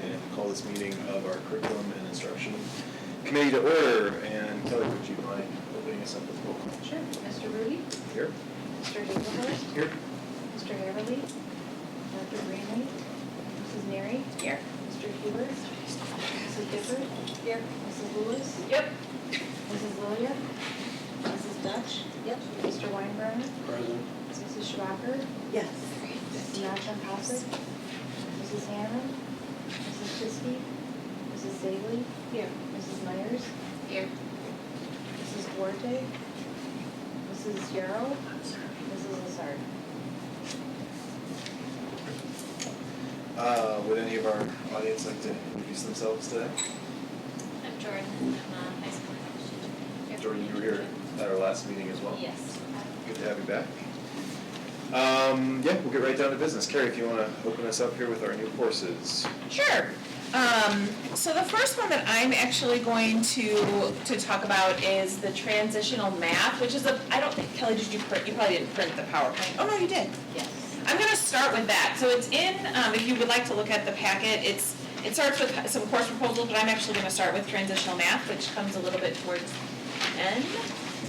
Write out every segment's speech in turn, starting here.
and call this meeting of our Curriculum and Instruction Committee to order. And Kelly, would you mind opening us up with roll call? Sure. Mr. Rudy? Here. Mr. Hazelhurst? Here. Mr. Haverly? Dr. Greenlee? Mrs. Neri? Here. Mr. Hubert? Mrs. Gifford? Here. Mrs. Lewis? Yep. Mrs. Lilia? Mrs. Dutch? Yep. Mr. Weinberger? Present. Mrs. Schwacker? Yes. Mrs. Cossack? Mrs. Hammond? Mrs. Christie? Mrs. Saley? Here. Mrs. Myers? Here. Mrs. Duarte? Mrs. Yarrow? Mrs. Lazard? Would any of our audience like to introduce themselves today? I'm Jordan. I'm a high school English teacher. Jordan, you were here at our last meeting as well. Yes. Good to have you back. Yeah, we'll get right down to business. Carrie, if you want to open us up here with our new courses. Sure. So the first one that I'm actually going to talk about is the Transitional Math, which is I don't think, Kelly, did you print? You probably didn't print the PowerPoint. Oh, no, you did. Yes. I'm going to start with that. So it's in, if you would like to look at the packet, it starts with some course proposals, but I'm actually going to start with Transitional Math, which comes a little bit towards the end.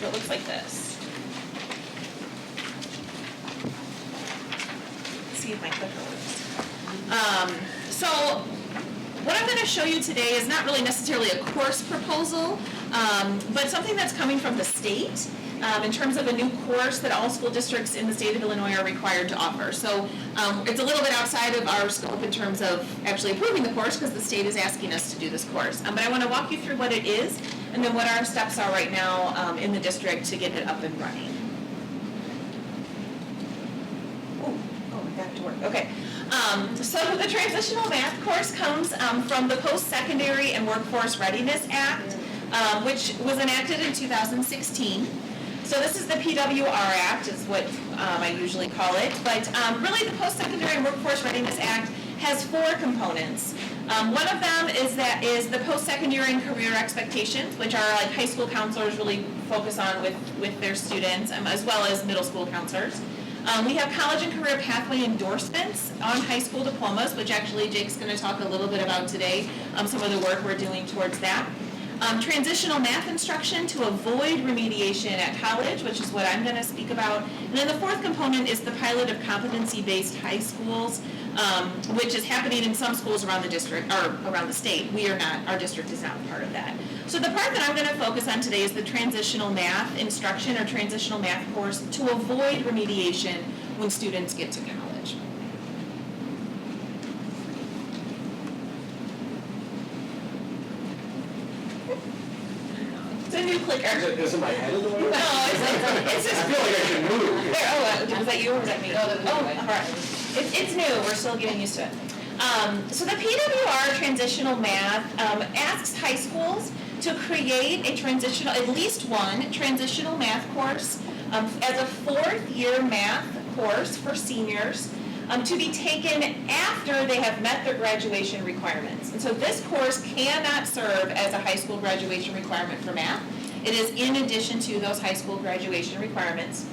So it looks like this. Let's see if my clicker works. So what I'm going to show you today is not really necessarily a course proposal, but something that's coming from the state. In terms of a new course that all school districts in the state of Illinois are required to offer. So it's a little bit outside of our scope in terms of actually approving the course because the state is asking us to do this course. But I want to walk you through what it is and then what our steps are right now in the district to get it up and running. Oh, I got it to work. Okay. So the Transitional Math course comes from the Post-Secondary and Workforce Readiness Act, which was enacted in 2016. So this is the PWR Act, is what I usually call it. But really the Post-Secondary and Workforce Readiness Act has four components. One of them is the post-secondary and career expectations, which are like high school counselors really focus on with their students, as well as middle school counselors. We have college and career pathway endorsements on high school diplomas, which actually Jake's going to talk a little bit about today, some of the work we're doing towards that. Transitional math instruction to avoid remediation at college, which is what I'm going to speak about. And then the fourth component is the pilot of competency-based high schools, which is happening in some schools around the district, or around the state. We are not, our district is not part of that. So the part that I'm going to focus on today is the transitional math instruction or transitional math course to avoid remediation when students get to college. It's a new clicker. Is it my head in the way? No, it's just. I feel like I should move. There, was that you or was that me? No, that was all me. right. It's new. We're still getting used to it. So the PWR Transitional Math asks high schools to create a transitional, at least one transitional math course as a fourth-year math course for seniors to be taken after they have met their graduation requirements. And so this course cannot serve as a high school graduation requirement for math. It is in addition to those high school graduation requirements.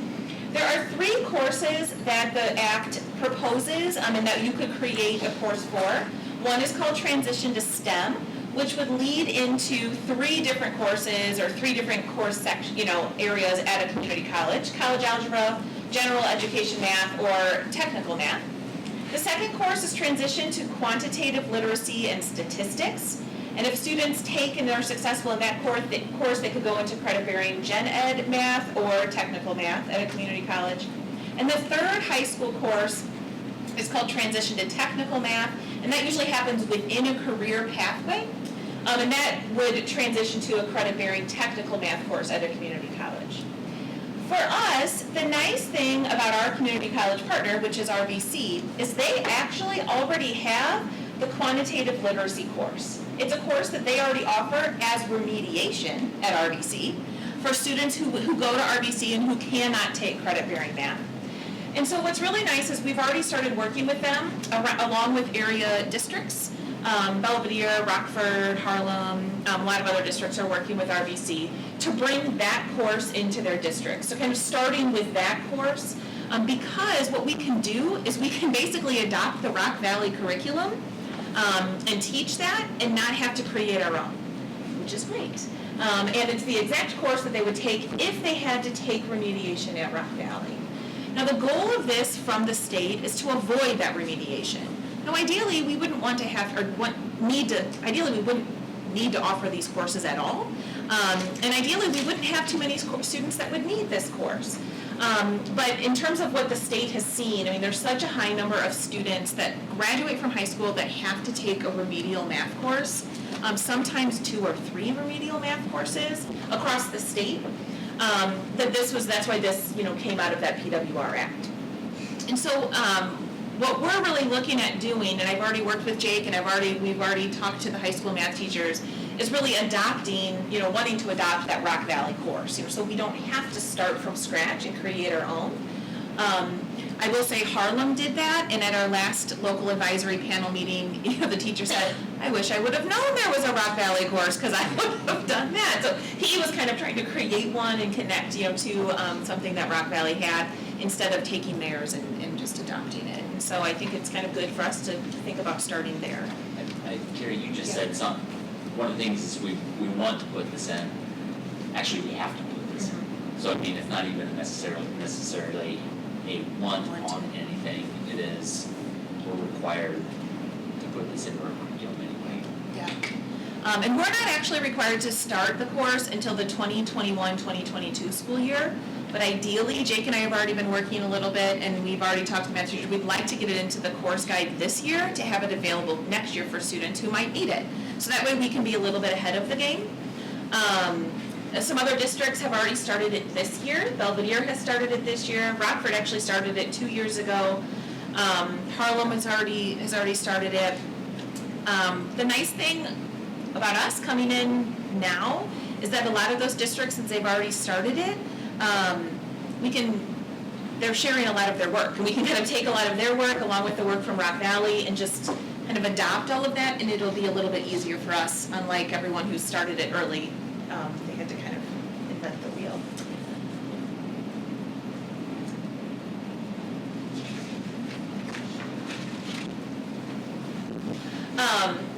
There are three courses that the Act proposes and that you could create a course for. One is called Transition to STEM, which would lead into three different courses or three different course areas at a community college: college algebra, general education math, or technical math. The second course is Transition to Quantitative Literacy and Statistics. And if students take and are successful in that course, they could go into credit-bearing gen ed math or technical math at a community college. And the third high school course is called Transition to Technical Math, and that usually happens within a career pathway. And that would transition to a credit-bearing technical math course at a community college. For us, the nice thing about our community college partner, which is RBC, is they actually already have the quantitative literacy course. It's a course that they already offer as remediation at RBC for students who go to RBC and who cannot take credit-bearing math. And so what's really nice is we've already started working with them along with area districts. Belvedere, Rockford, Harlem, a lot of other districts are working with RBC to bring that course into their districts. So kind of starting with that course, because what we can do is we can basically adopt the Rock Valley curriculum and teach that and not have to create our own, which is great. And it's the exact course that they would take if they had to take remediation at Rock Valley. Now, the goal of this from the state is to avoid that remediation. Now, ideally, we wouldn't want to have, or ideally, we wouldn't need to offer these courses at all. And ideally, we wouldn't have too many students that would need this course. But in terms of what the state has seen, I mean, there's such a high number of students that graduate from high school that have to take a remedial math course, sometimes 2 or 3 remedial math courses across the state. That's why this, came out of that PWR Act. And so, what we're really looking at doing, and I've already worked with Jake, and we've already talked to the high school math teachers, is really adopting, wanting to adopt that Rock Valley course, so we don't have to start from scratch and create our own. I will say Harlem did that, and at our last local advisory panel meeting, the teacher said, I wish I would have known there was a Rock Valley course, because I would have done that. So he was kind of trying to create one and connect, to something that Rock Valley had, instead of taking theirs and just adopting it. And so I think it's kind of good for us to think about starting there. Carrie, you just said something. One of the things is we want to put this in. Actually, we have to put this in. So I mean, it's not even necessarily a want on anything. It is, we're required to put this in our curriculum anyway. Yeah. And we're not actually required to start the course until the 2021-2022 school year. But ideally, Jake and I have already been working a little bit, and we've already talked to math teachers. We'd like to get it into the course guide this year to have it available next year for students who might need it. So that way we can be a little bit ahead of the game. Some other districts have already started it this year. Belvedere has started it this year. Rockford actually started it 2 years ago. Harlem has already started it. The nice thing about us coming in now is that a lot of those districts, since they've already started it, they're sharing a lot of their work, and we can kind of take a lot of their work along with the work from Rock Valley and just kind of adopt all of that, and it'll be a little bit easier for us, unlike everyone who started it early. They had to kind of invent the wheel.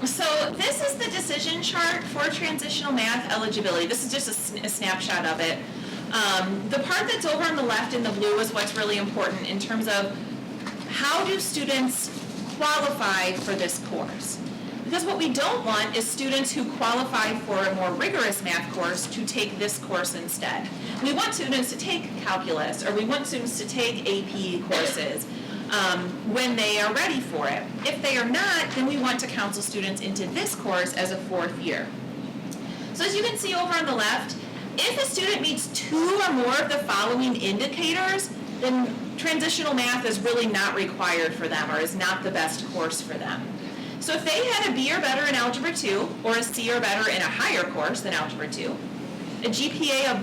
So this is the decision chart for transitional math eligibility. This is just a snapshot of it. The part that's over on the left in the blue is what's really important in terms of how do students qualify for this course. Because what we don't want is students who qualify for a more rigorous math course to take this course instead. We want students to take calculus, or we want students to take AP courses when they are ready for it. If they are not, then we want to counsel students into this course as a 4th year. So as you can see over on the left, if a student meets 2 or more of the following indicators, then transitional math is really not required for them, or is not the best course for them. So if they had a B or better in Algebra 2, or a C or better in a higher course than Algebra 2, a GPA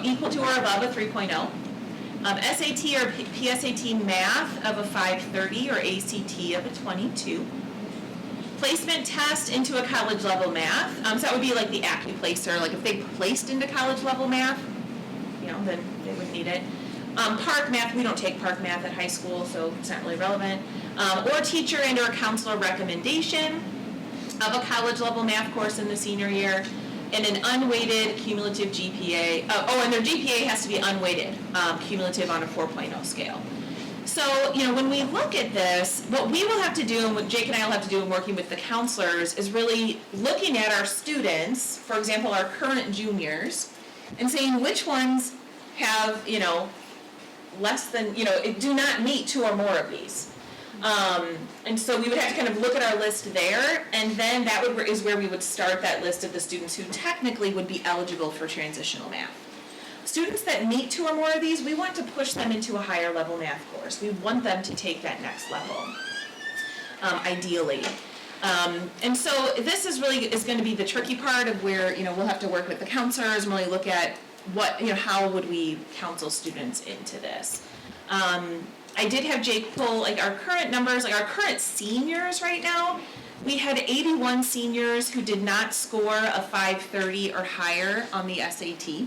equal to or above a 3.0, SAT or PSAT math of a 530 or ACT of a 22, placement test into a college level math, so that would be like the AccuPlacer, like if they placed into college level math, then they would need it. Park math, we don't take park math at high school, so it's not really relevant. Or teacher and or counselor recommendation of a college level math course in the senior year, and an unweighted cumulative GPA, and their GPA has to be unweighted, cumulative on a 4.0 scale. So, when we look at this, what we will have to do, and what Jake and I will have to do in working with the counselors, is really looking at our students, for example, our current juniors, and saying which ones have, less than, do not meet 2 or more of these. And so we would have to kind of look at our list there, and then that is where we would start that list of the students who technically would be eligible for transitional math. Students that meet 2 or more of these, we want to push them into a higher level math course. We want them to take that next level, ideally. And so this is going to be the tricky part of where, we'll have to work with the counselors and really look at how would we counsel students into this. I did have Jake pull our current numbers, our current seniors right now. We had 81 seniors who did not score a 530 or higher on the SAT.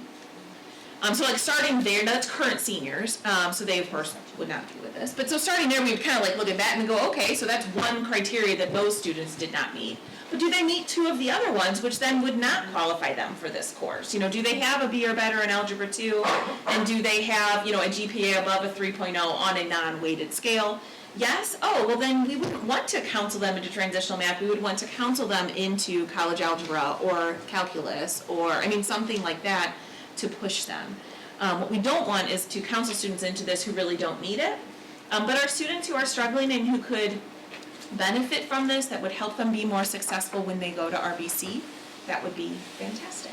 So like starting there, now that's current seniors, so they of course would not be with this. But so starting there, we would kind of like look at that and go, okay, so that's one criteria that those students did not meet. But do they meet two of the other ones, which then would not qualify them for this course? You know, do they have a B or better in Algebra 2? And do they have, you know, a GPA above a 3.0 on a non-weighted scale? Yes? Oh, well then we wouldn't want to counsel them into transitional math. We would want to counsel them into college algebra or calculus or, I mean, something like that to push them. What we don't want is to counsel students into this who really don't need it. But our students who are struggling and who could benefit from this, that would help them be more successful when they go to RBC, that would be fantastic.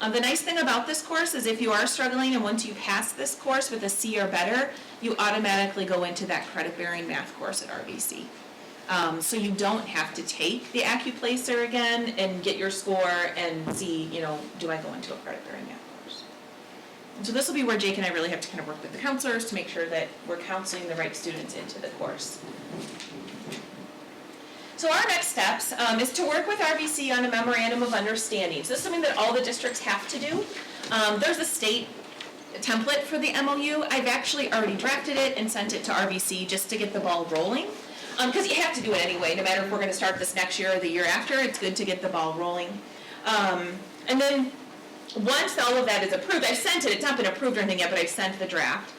The nice thing about this course is if you are struggling and once you pass this course with a C or better, you automatically go into that credit-bearing math course at RBC. So you don't have to take the AccuPlacer again and get your score and see, you know, do I go into a credit-bearing math course? And so this will be where Jake and I really have to kind of work with the counselors to make sure that we're counseling the right students into the course. So our next steps is to work with RBC on a memorandum of understanding. So this is something that all the districts have to do. There's a state template for the MOU. I've actually already drafted it and sent it to RBC just to get the ball rolling. Because you have to do it anyway, no matter if we're going to start this next year or the year after, it's good to get the ball rolling. And then once all of that is approved, I've sent it, it's not been approved or anything yet, but I've sent the draft.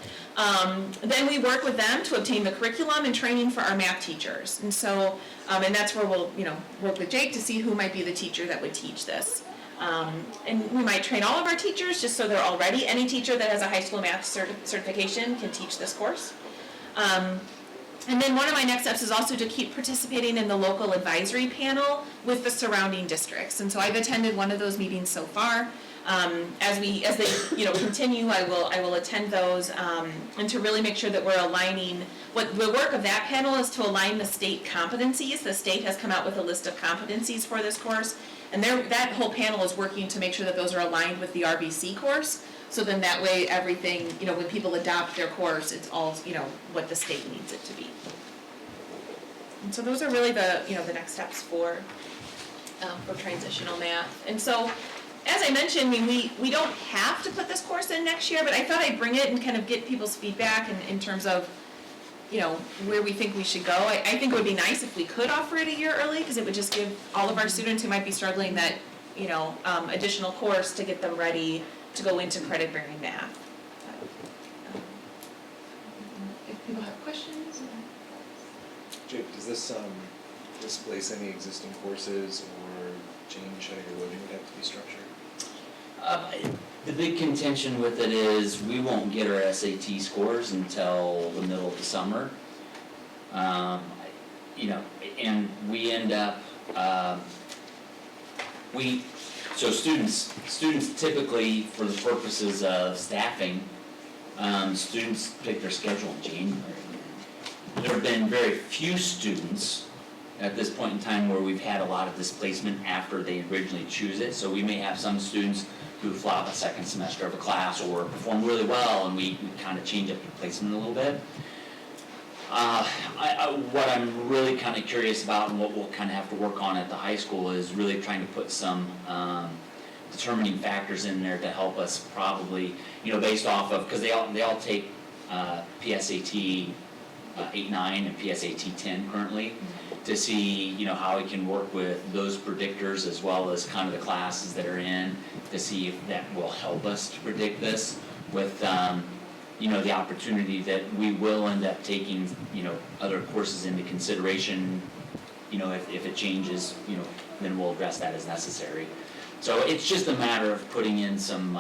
Then we work with them to obtain the curriculum and training for our math teachers. And so, and that's where we'll, you know, work with Jake to see who might be the teacher that would teach this. And we might train all of our teachers just so they're all ready. Any teacher that has a high school math certification can teach this course. And then one of my next steps is also to keep participating in the local advisory panel with the surrounding districts. And so I've attended one of those meetings so far. As they continue, I will attend those, and to really make sure that we're aligning. What the work of that panel is to align the state competencies. The state has come out with a list of competencies for this course, and that whole panel is working to make sure that those are aligned with the RBC course. So then that way everything, when people adopt their course, it's all, what the state needs it to be. And so those are really the next steps for transitional math. And so, as I mentioned, we don't have to put this course in next year, but I thought I'd bring it and kind of get people's feedback in terms of, where we think we should go. I think it would be nice if we could offer it a year early, because it would just give all of our students who might be struggling that, additional course to get them ready to go into credit-bearing math. If people have questions? Jake, does this displace any existing courses or change how your loading would have to be structured? The big contention with it is we won't get our SAT scores until the middle of the summer. And we end up, so students typically, for the purposes of staffing, students pick their schedule in January. There have been very few students at this point in time where we've had a lot of displacement after they originally choose it. So we may have some students who flop a second semester of a class or perform really well, and we kind of change up the placement a little bit. What I'm really kind of curious about, and what we'll kind of have to work on at the high school, is really trying to put some determining factors in there to help us probably, based off of, because they all take PSAT 8-9 and PSAT 10 currently, to see how we can work with those predictors as well as kind of the classes that are in, to see if that will help us to predict this with the opportunity that we will end up taking other courses into consideration. If it changes, then we'll address that as necessary. So it's just a matter of putting in some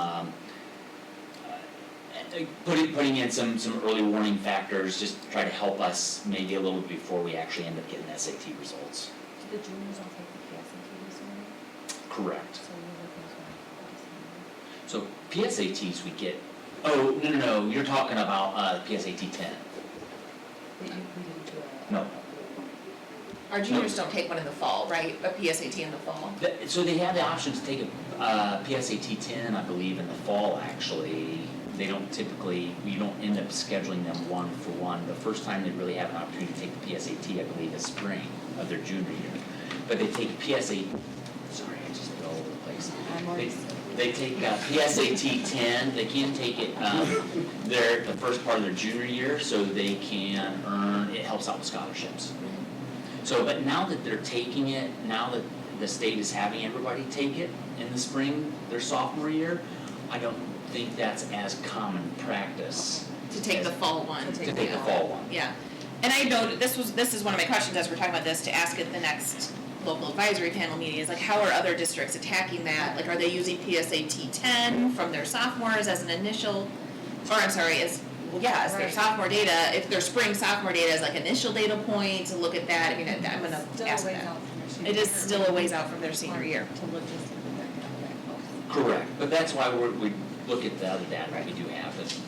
putting in some early warning factors, just to try to help us maybe a little bit before we actually end up getting SAT results. Do the juniors all take the PSAT this year? Correct. So So PSATs we get, no, you're talking about PSAT 10. we didn't do it. No. Our juniors don't take one in the fall, right? A PSAT in the fall. So they have the option to take a PSAT 10, I believe, in the fall, actually. They don't typically, we don't end up scheduling them one for one. The first time they really have an opportunity to take the PSAT, I believe, is spring of their junior year. But they take PSAT, sorry, I just go all over the place. They take PSAT 10, they can take it, the first part of their junior year, so they can earn, it helps out with scholarships. So, but now that they're taking it, now that the state is having everybody take it in the spring, their sophomore year, I don't think that's as common practice. To take the fall one. To take the fall one. Yeah, and I know this is one of my questions as we're talking about this, to ask at the next local advisory panel meeting, is like, how are other districts attacking that? Like, are they using PSAT 10 from their sophomores as an initial, or I'm sorry, as their Right. sophomore data, if their spring sophomore data is like initial data point, to look at that, I mean, I'm gonna ask that. It is still a ways out from their senior year. To look just at the back of that. Correct, but that's why we look at the other data that we do have, is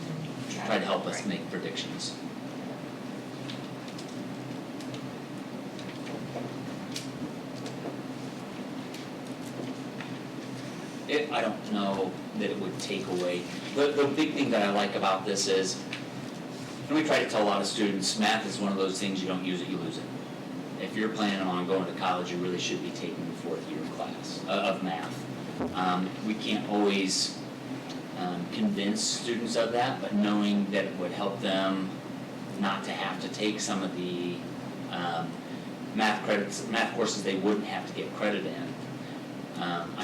to try to help us Right. make predictions. I don't know that it would take away, the big thing that I like about this is, and we try to tell a lot of students, math is one of those things, you don't use it, you lose it. If you're planning on going to college, you really should be taking the fourth year class of math. We can't always convince students of that, but knowing that it would help them not to have to take some of the math courses they wouldn't have to get credit in,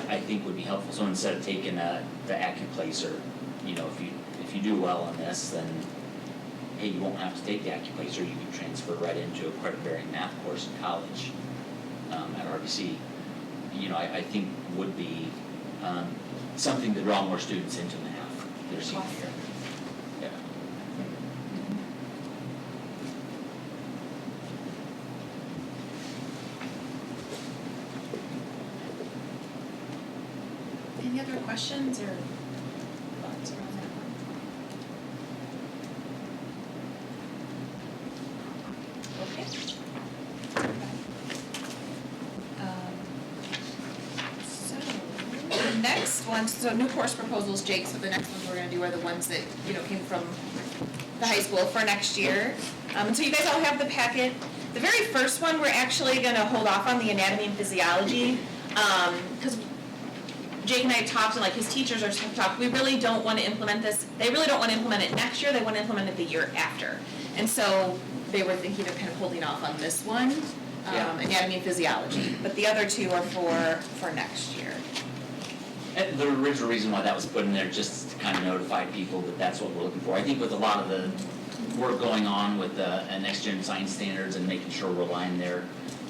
I think would be helpful. So instead of taking the AccuPlacer, if you do well on this, then hey, you won't have to take the AccuPlacer, you can transfer right into a credit-bearing math course in college at RBC. I think would be something to draw more students into math their senior year. Yeah. Any other questions or thoughts around that one? Okay. So, the next one, so new course proposals, Jake, so the next ones we're gonna do are the ones that, came from the high school for next year. And so you guys all have the packet. The very first one, we're actually gonna hold off on the anatomy and physiology, because Jake and I talked, and like his teachers are talked, we really don't want to implement this. They really don't want to implement it next year. They want to implement it the year after. And so they were thinking of kind of holding off on this one, anatomy and physiology. But the other two are for next year. And the original reason why that was put in there, just to kind of notify people that that's what we're looking for. I think with a lot of the work going on with the next gen science standards and making sure we're aligned there,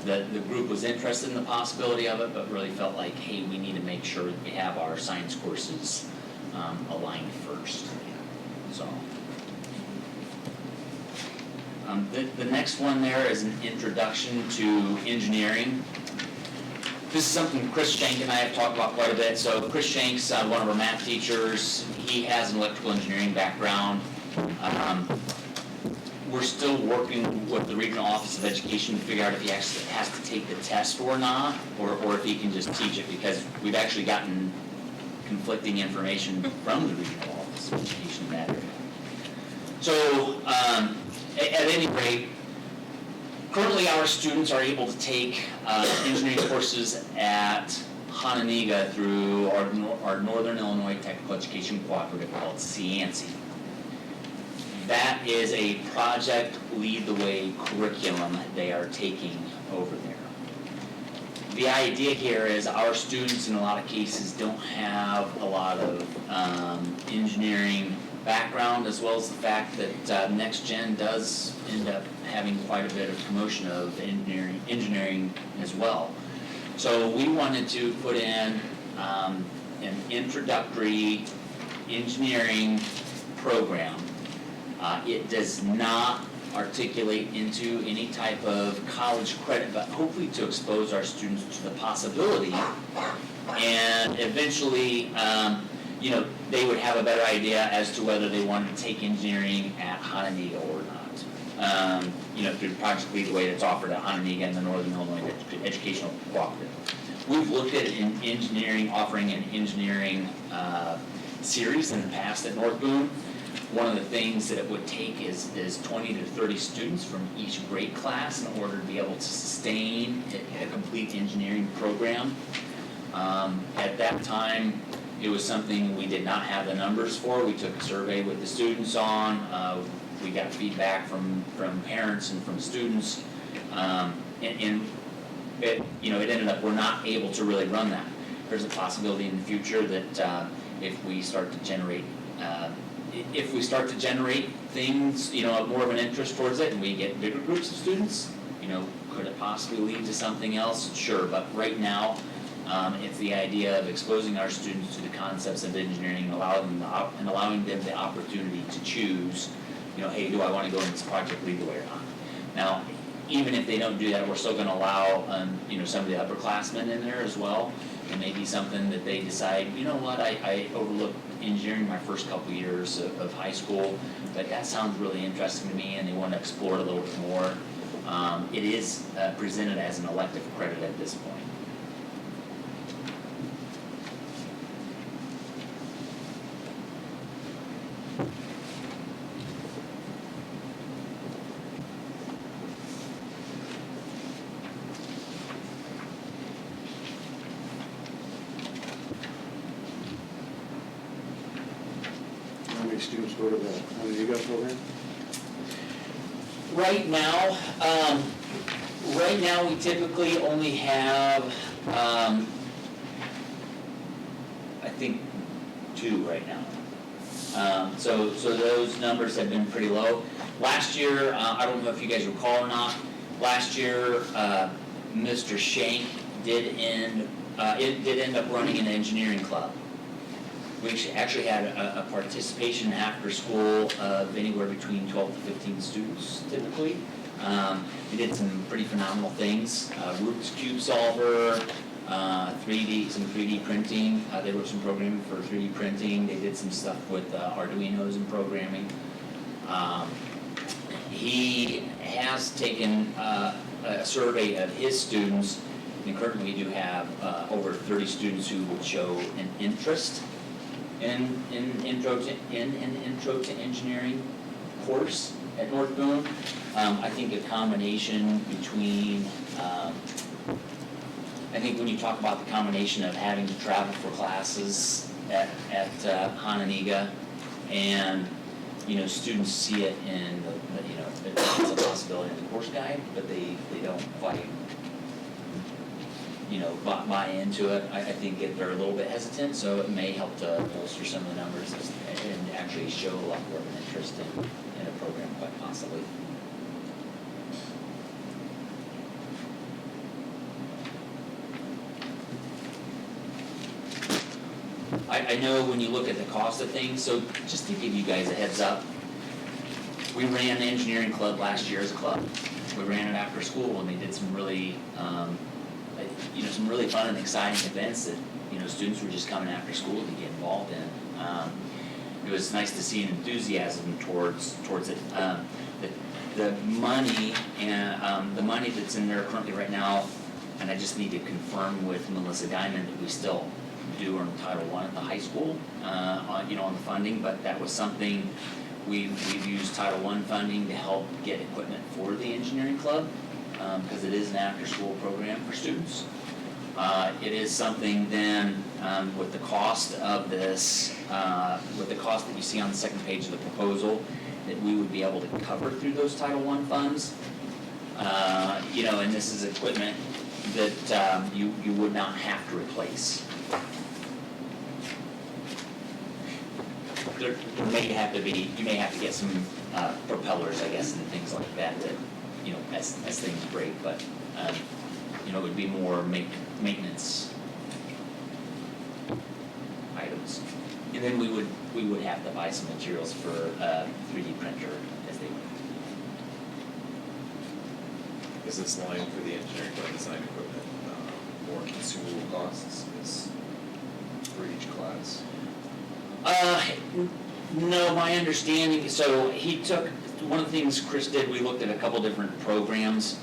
the group was interested in the possibility of it, but really felt like, hey, we need to make sure that we have our science courses aligned first. So. The next one there is an introduction to engineering. This is something Chris Shank and I have talked about quite a bit. So Chris Shank's one of our math teachers. He has an electrical engineering background. We're still working with the Regional Office of Education to figure out if he actually has to take the test or not, or if he can just teach it, because we've actually gotten conflicting information from the Regional Office of Education in that area. So, at any rate, currently our students are able to take engineering courses at Hananiga through our Northern Illinois Technical Education Cooperative called CANCI. That is a project lead the way curriculum they are taking over there. The idea here is our students in a lot of cases don't have a lot of engineering background, as well as the fact that Next Gen does end up having quite a bit of promotion of engineering as well. So we wanted to put in an introductory engineering program. It does not articulate into any type of college credit, but hopefully to expose our students to the possibility, and eventually, they would have a better idea as to whether they wanted to take engineering at Hananiga or not. Through Project Lead the Way that's offered at Hananiga and the Northern Illinois Educational Cooperative. We've looked at offering an engineering series in the past at North Boone. One of the things that it would take is 20 to 30 students from each grade class in order to be able to sustain a complete engineering program. At that time, It was something we did not have the numbers for. We took a survey with the students on. We got feedback from parents and from students. And it, you know, it ended up, we're not able to really run that. There's a possibility in the future that if we start to generate things, you know, more of an interest towards it and we get bigger groups of students, you know, could it possibly lead to something else? Sure, but right now, it's the idea of exposing our students to the concepts of engineering and allowing them the opportunity to choose, you know, hey, do I want to go in this project legally or not? Now, even if they don't do that, we're still going to allow, you know, some of the upperclassmen in there as well. It may be something that they decide, you know what, I overlooked engineering my first couple years of high school, but that sounds really interesting to me and they want to explore it a little bit more. It is presented as an elective credit at this point. How many students go to the UGA program? Right now we typically only have, I think 2 right now. So those numbers have been pretty low. Last year, I don't know if you guys recall or not, last year, Mr. Shank did end up running an engineering club. We actually had a participation after school of anywhere between 12 to 15 students typically. We did some pretty phenomenal things, Rubik's Cube solver, some 3D printing. They wrote some programming for 3D printing. They did some stuff with Arduinos and programming. He has taken a survey of his students, and currently we do have over 30 students who would show an interest in intro to engineering course at North Boone. I think a combination between, I think when you talk about the combination of having to travel for classes at Hananiga and, you know, students see it in the you know, it's a possibility in the course guide, but they don't quite, you know, buy into it. I think they're a little bit hesitant, so it may help to bolster some of the numbers and actually show a lot more of an interest in a program, quite possibly. I know when you look at the cost of things, so just to give you guys a heads up, we ran the engineering club last year as a club. We ran it after school and they did some really, you know, some really fun and exciting events that, you know, students were just coming after school to get involved in. It was nice to see an enthusiasm towards it. The money and the money that's in there currently right now, and I just need to confirm with Melissa Diamond that we still do earn Title I at the high school, you know, on the funding, but that was something we've used Title I funding to help get equipment for the engineering club, because it is an after-school program for students. It is something then, with the cost of this, with the cost that you see on the second page of the proposal, that we would be able to cover through those Title I funds. You know, and this is equipment that you would not have to replace. There may have to be, you may have to get some propellers, I guess, and things like that, you know, as things break, but, you know, it would be more maintenance items. And then we would have to buy some materials for a 3D printer as they would. Is this line for the engineering club design equipment more consumable costs is for each class? No, my understanding, so he took, one of the things Chris did, we looked at a couple different programs.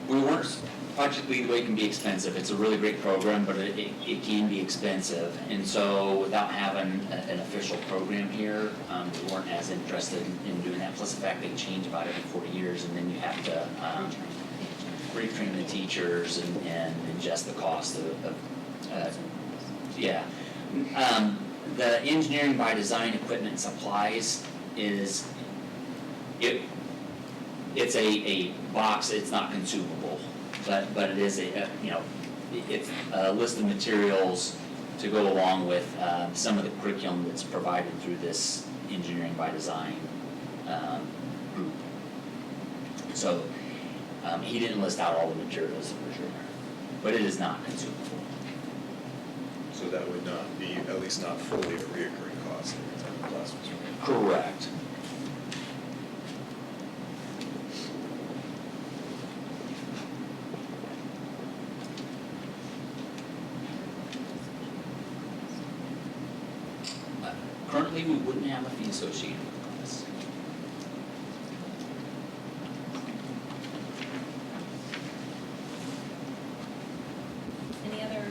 We weren't, Project Lead the Way can be expensive. It's a really great program, but it can be expensive. And so without having an official program here, we weren't as interested in doing that. Plus the fact they change about every 4 years and then you have to retrain the teachers and ingest the cost of Yeah. The engineering by design equipment and supplies is, it's a box, it's not consumable, but it is it's a list of materials to go along with some of the curriculum that's provided through this engineering by design group. So he didn't list out all the materials for sure, but it is not consumable. So that would not be, at least not fully a reoccurring cost every time the class was running. Correct. Currently, we wouldn't have a fee associated with this. Any other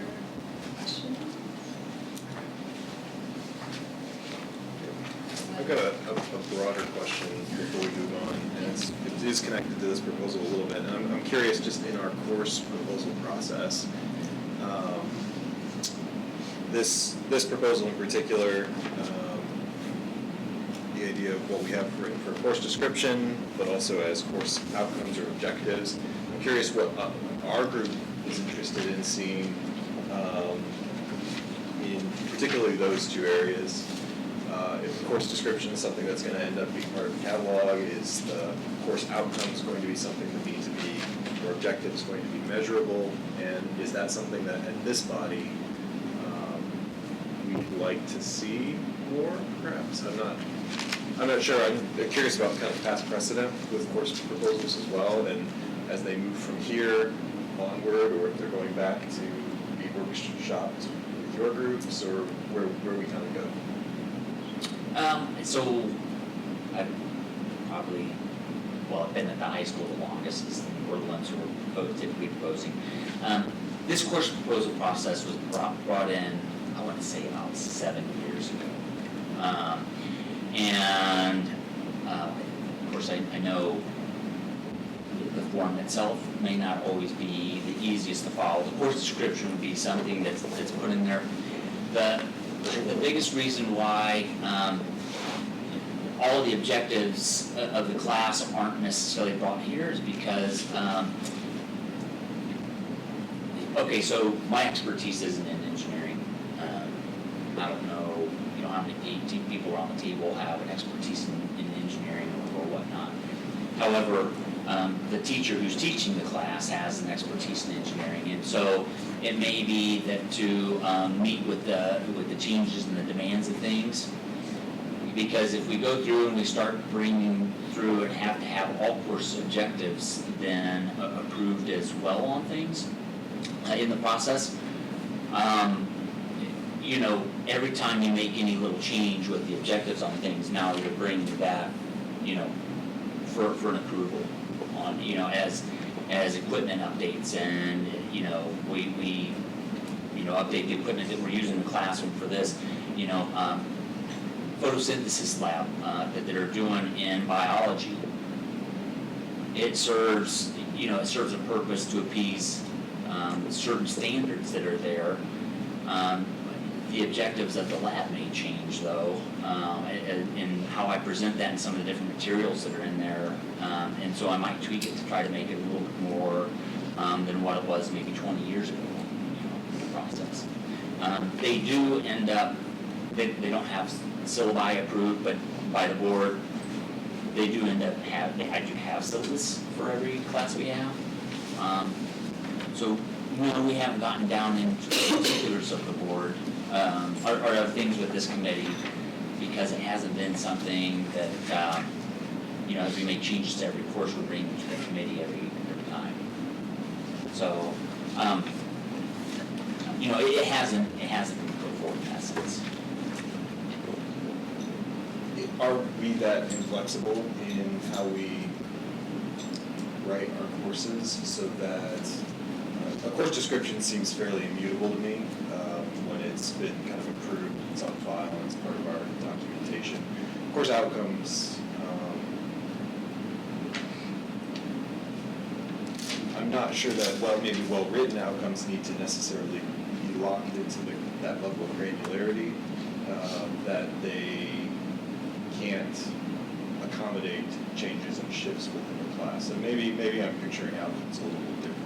questions? I've got a broader question before we move on, and it is connected to this proposal a little bit. And I'm curious, just in our course proposal process, this proposal in particular, the idea of what we have written for course description, but also as course outcomes or objectives. I'm curious what our group is interested in seeing in particularly those two areas. If the course description is something that's going to end up being part of the catalog, is the course outcomes going to be something that needs to be, or objectives going to be measurable, and is that something that at this body we'd like to see more, perhaps? I'm not sure. I'm curious about kind of past precedent with course proposals as well, and as they move from here onward, or if they're going back to be workshopped with your groups, or where we kind of go. So I've probably, I've been at the high school the longest, is we're the ones who are typically proposing. This course proposal process was brought in, I want to say about 7 years ago. And of course I know the form itself may not always be the easiest to follow. The course description would be something that's put in there. The biggest reason why all of the objectives of the class aren't necessarily brought here is because, okay, so my expertise isn't in engineering. I don't know, how many people around the table have an expertise in engineering or whatnot. However, the teacher who's teaching the class has an expertise in engineering, and so it may be that to meet with the changes and the demands of things, because if we go through and we start bringing through and have to have all course objectives then approved as well on things in the process, every time you make any little change with the objectives on things, now you're bringing that, for an approval on, as equipment updates, and, we update the equipment that we're using in the classroom for this, photosynthesis lab that they're doing in biology. It serves a purpose to appease certain standards that are there. The objectives of the lab may change, though, in how I present that and some of the different materials that are in there, and so I might tweak it to try to make it a little bit more than what it was maybe 20 years ago, in the process. They do end up, they don't have syllabi approved, but by the board, they do end up I do have syllabus for every class we have. So, we haven't gotten down into the particulars of the board, or of things with this committee, because it hasn't been something that, as we make changes to every course, we're bringing to the committee every time. So, it hasn't been put forward in that sense. Are we that inflexible in how we write our courses so that a course description seems fairly immutable to me when it's been kind of approved, it's on file, and it's part of our documentation. Course outcomes, I'm not sure that maybe well-written outcomes need to necessarily be locked into that level of granularity, that they can't accommodate changes and shifts within the class. And maybe I'm picturing outcomes a little bit differently.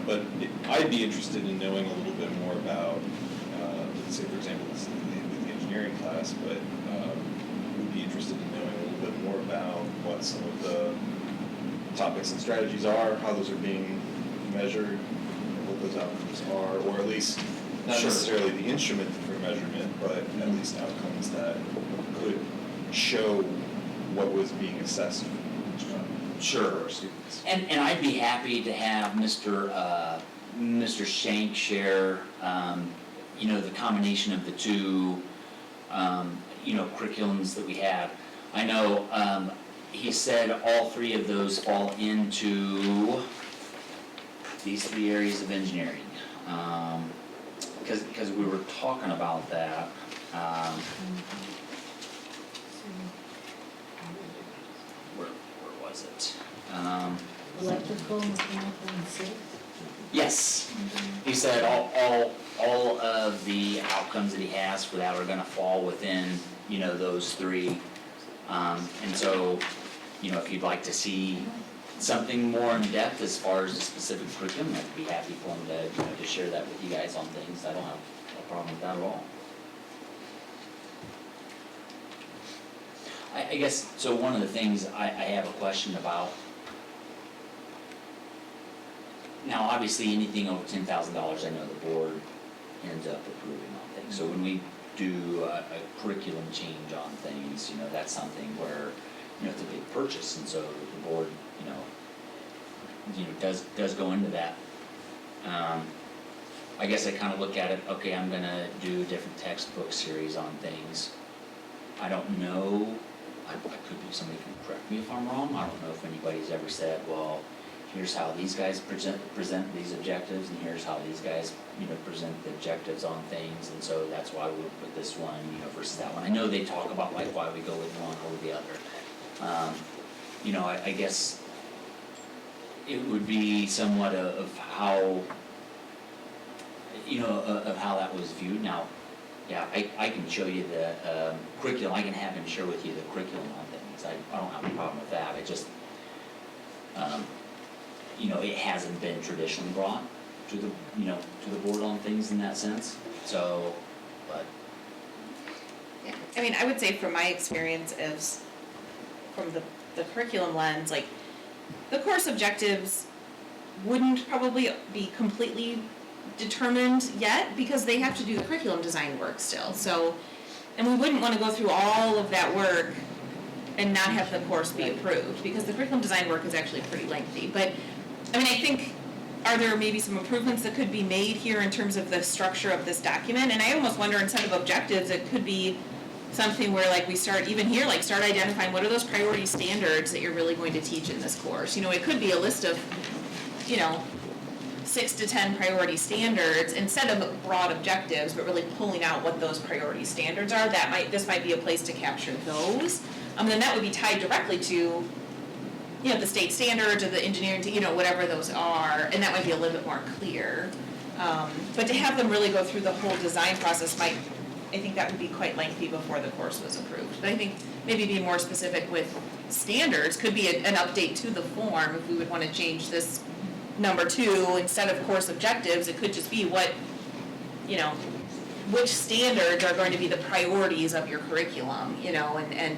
But I'd be interested in knowing a little bit more about, let's say, for example, with the engineering class, but would be interested in knowing a little bit more about what some of the topics and strategies are, how those are being measured, what those outcomes are, or at least not Sure. necessarily the instrument for measurement, but at least outcomes that could show what was being assessed Sure. for our students. And I'd be happy to have Mr. Shank share, the combination of the two, curriculums that we have. I know, he said all three of those fall into these three areas of engineering. Because we were talking about that. Where was it? Electrical, mechanical, and civics? Yes, he said all of the outcomes that he has for that are gonna fall within, those three. And so, if you'd like to see something more in depth as far as the specific curriculum, I'd be happy for him to share that with you guys on things. I don't have a problem with that at all. I guess, so one of the things I have a question about. Now, obviously, anything over $10,000, I know the board ends up approving on things. So when we do a curriculum change on things, that's something where, it's a big purchase, and so the board, does go into that. I guess I kind of look at it, okay, I'm gonna do a different textbook series on things. I don't know, I could be, somebody can correct me if I'm wrong, I don't know if anybody's ever said, well, here's how these guys present these objectives, and here's how these guys, present the objectives on things, and so that's why we put this one, versus that one. I know they talk about like why we go with one over the other. I guess it would be somewhat of how, of how that was viewed. Now, yeah, I can show you the curriculum, I can have him share with you the curriculum on things, I don't have a problem with that, I just, it hasn't been traditionally brought to the, to the board on things in that sense, so, but. Yeah, I mean, I would say from my experience is, from the curriculum lens, like, the course objectives wouldn't probably be completely determined yet, because they have to do the curriculum design work still, so, and we wouldn't wanna go through all of that work and not have the course be approved, because the curriculum design work is actually pretty lengthy, but, I mean, I think, are there maybe some improvements that could be made here in terms of the structure of this document? And I almost wonder, instead of objectives, it could be something where, like, we start, even here, like, start identifying what are those priority standards that you're really going to teach in this course. It could be a list of, 6 to 10 priority standards, instead of broad objectives, but really pulling out what those priority standards are. This might be a place to capture those. Then that would be tied directly to, the state standards or the engineering, whatever those are, and that might be a little bit more clear. But to have them really go through the whole design process I think that would be quite lengthy before the course was approved. But I think maybe be more specific with standards could be an update to the form if we would want to change this number 2, instead of course objectives, it could just be what, which standards are going to be the priorities of your curriculum, and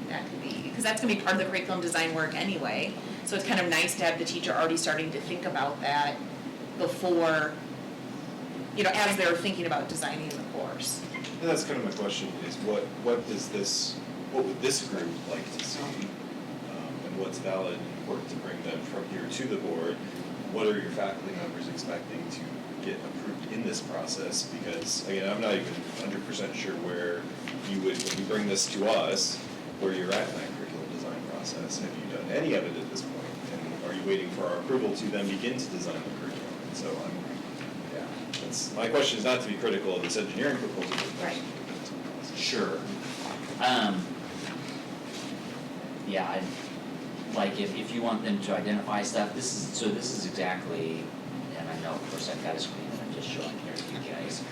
that could be, because that's going to be part of the curriculum design work anyway. So it's kind of nice to have the teacher already starting to think about that before, as they're thinking about designing the course. And that's kind of my question, is what would this group like to see? And what's valid and important to bring them from here to the board? What are your faculty members expecting to get approved in this process? Because, again, I'm not even 100% sure where you would, when you bring this to us, where you're at in that curriculum design process. Have you done any of it at this point? And are you waiting for our approval to then begin to design the curriculum? And so my question is not to be critical of this engineering proposal, but Right. Sure. If you want them to identify stuff, this is exactly, and I know, of course, I've got a screen that I'm just just showing here to you guys.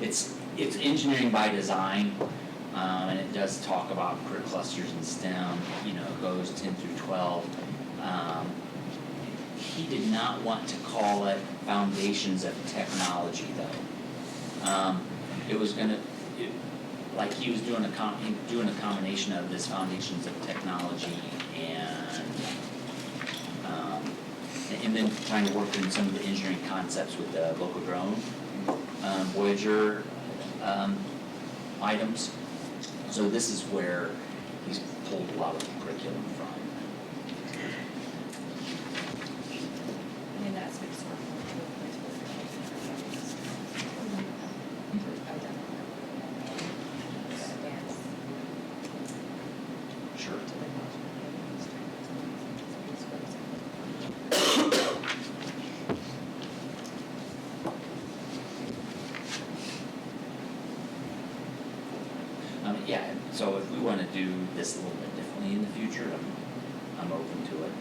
It's engineering by design, and it does talk about career clusters in STEM, you know, it goes 10 through 12. He did not want to call it Foundations of Technology though. It was like he was doing a combination of this Foundations of Technology and then trying to work in some of the engineering concepts with the local drone, Voyager items. So this is where he's pulled a lot of the curriculum from. I mean, that's big sort Sure. Yeah, so if we want to do this a little bit differently in the future, I'm open to it.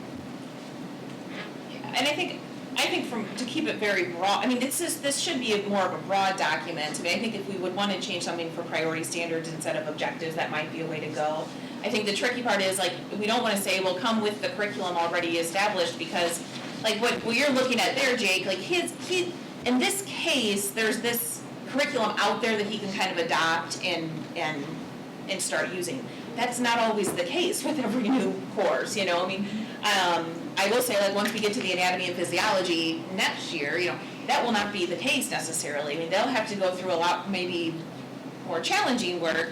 And I think to keep it very broad, I mean, this should be more of a broad document. I mean, I think if we would want to change something for priority standards instead of objectives, that might be a way to go. I think the tricky part is, like, we don't want to say, well, come with the curriculum already established, because, like, what you're looking at there, Jake, like, he in this case, there's this curriculum out there that he can kind of adopt and start using. That's not always the case with every new course, you know, I mean, I will say, like, once we get to the anatomy and physiology next year, you know, that will not be the case necessarily. I mean, they'll have to go through a lot, maybe more challenging work,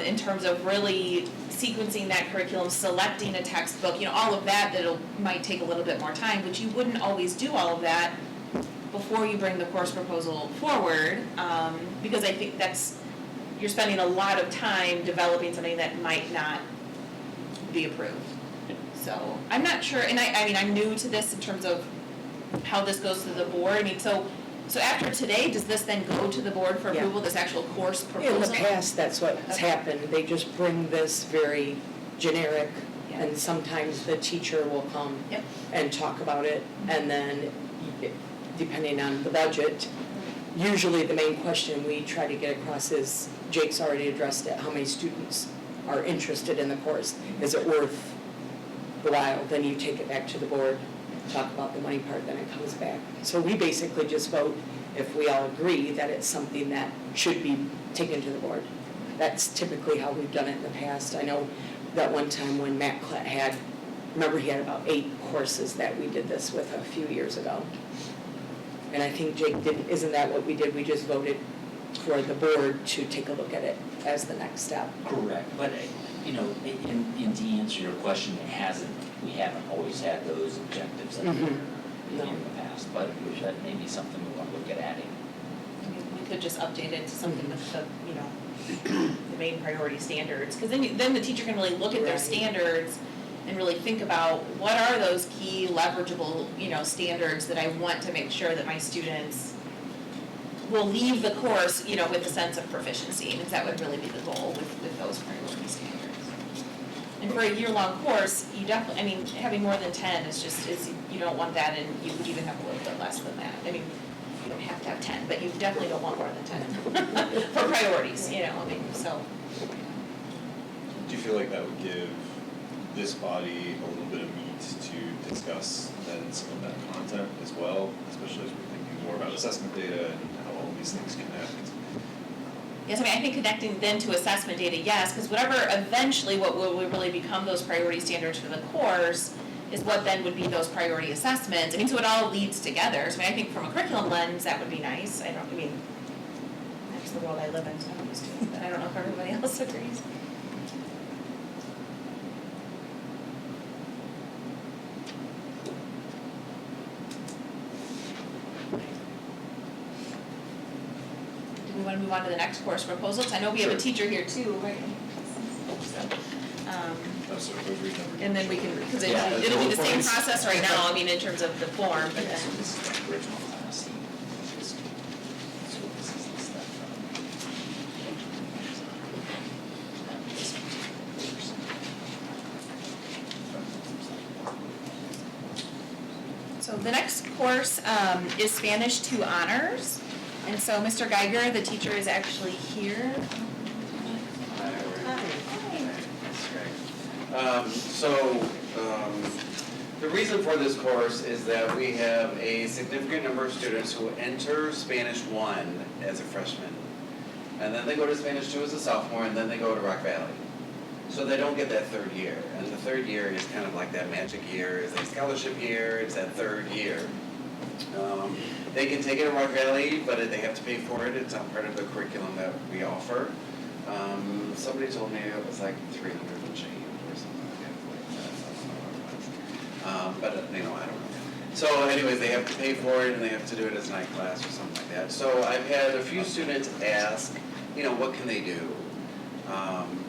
in terms of really sequencing that curriculum, selecting a textbook, you know, all of that might take a little bit more time, but you wouldn't always do all of that before you bring the course proposal forward, because I think you're spending a lot of time developing something that might not be approved. So I'm not sure, and I mean, I'm new to this in terms of how this goes to the board. I mean, so after today, does this then go to the board for approval, this actual course proposal? In the past, that's what's happened. They just bring this very generic, Yeah. and sometimes the teacher will come Yep. and talk about it, and then depending on the budget, usually the main question we try to get across is, Jake's already addressed it, how many students are interested in the course? Is it worth the while? Then you take it back to the board, talk about the money part, then it comes back. So we basically just vote if we all agree that it's something that should be taken to the board. That's typically how we've done it in the past. I know that one time when Matt Klett remember he had about 8 courses that we did this with a few years ago. And I think Jake isn't that what we did? We just voted for the board to take a look at it as the next step. Correct, but, you know, in to answer your question, we haven't always had those objectives in the past, but that may be something we want to look at adding. I mean, we could just update it to something with the, you know, the main priority standards, because then the teacher can really look at their Right. standards and really think about what are those key leverageable, you know, standards that I want to make sure that my students will leave the course, you know, with a sense of proficiency, because that would really be the goal with those priority standards. And for a year-long course, you definitely, I mean, having more than 10 is you don't want that, and you would even have a little bit less than that. I mean, you don't have to have 10, but you definitely don't want more than 10 for priorities, you know, I mean, so. Do you feel like that would give this body a little bit of meat to discuss then some of that content as well, especially as we're thinking more about assessment data and how all these things connect? Yes, I mean, I think connecting then to assessment data, yes, because whatever eventually what will really become those priority standards for the course is what then would be those priority assessments. I mean, so it all leads together. So I think from a curriculum lens, that would be nice. That's the world I live in, so I'm used to it, but I don't know if everybody else agrees. Do we want to move on to the next course proposals? I know we have a Sure. teacher here too, right? Oh, sorry, go read number. And then we can, because Yeah, it'll be the same forms. process right now, I mean, in terms of the form, but Yeah, then. so this is the original class. So this is the stuff. So the next course course is Spanish 2 honors. And so Mr. Geiger, the teacher, is actually here. The reason for this course is that we have a significant number of students who enter Spanish 1 as a freshman. And then they go to Spanish 2 as a sophomore, and then they go to Rock Valley. So they don't get that third year. And the third year is kind of like that magic year, it's a scholarship year, it's that third year. They can take it at Rock Valley, but they have to pay for it. It's not part of the curriculum that we offer. Somebody told me it was like 300 and change or something like that. But I don't know. So anyways, they have to pay for it and they have to do it as night class or something like that. So I've had a few students ask, what can they do?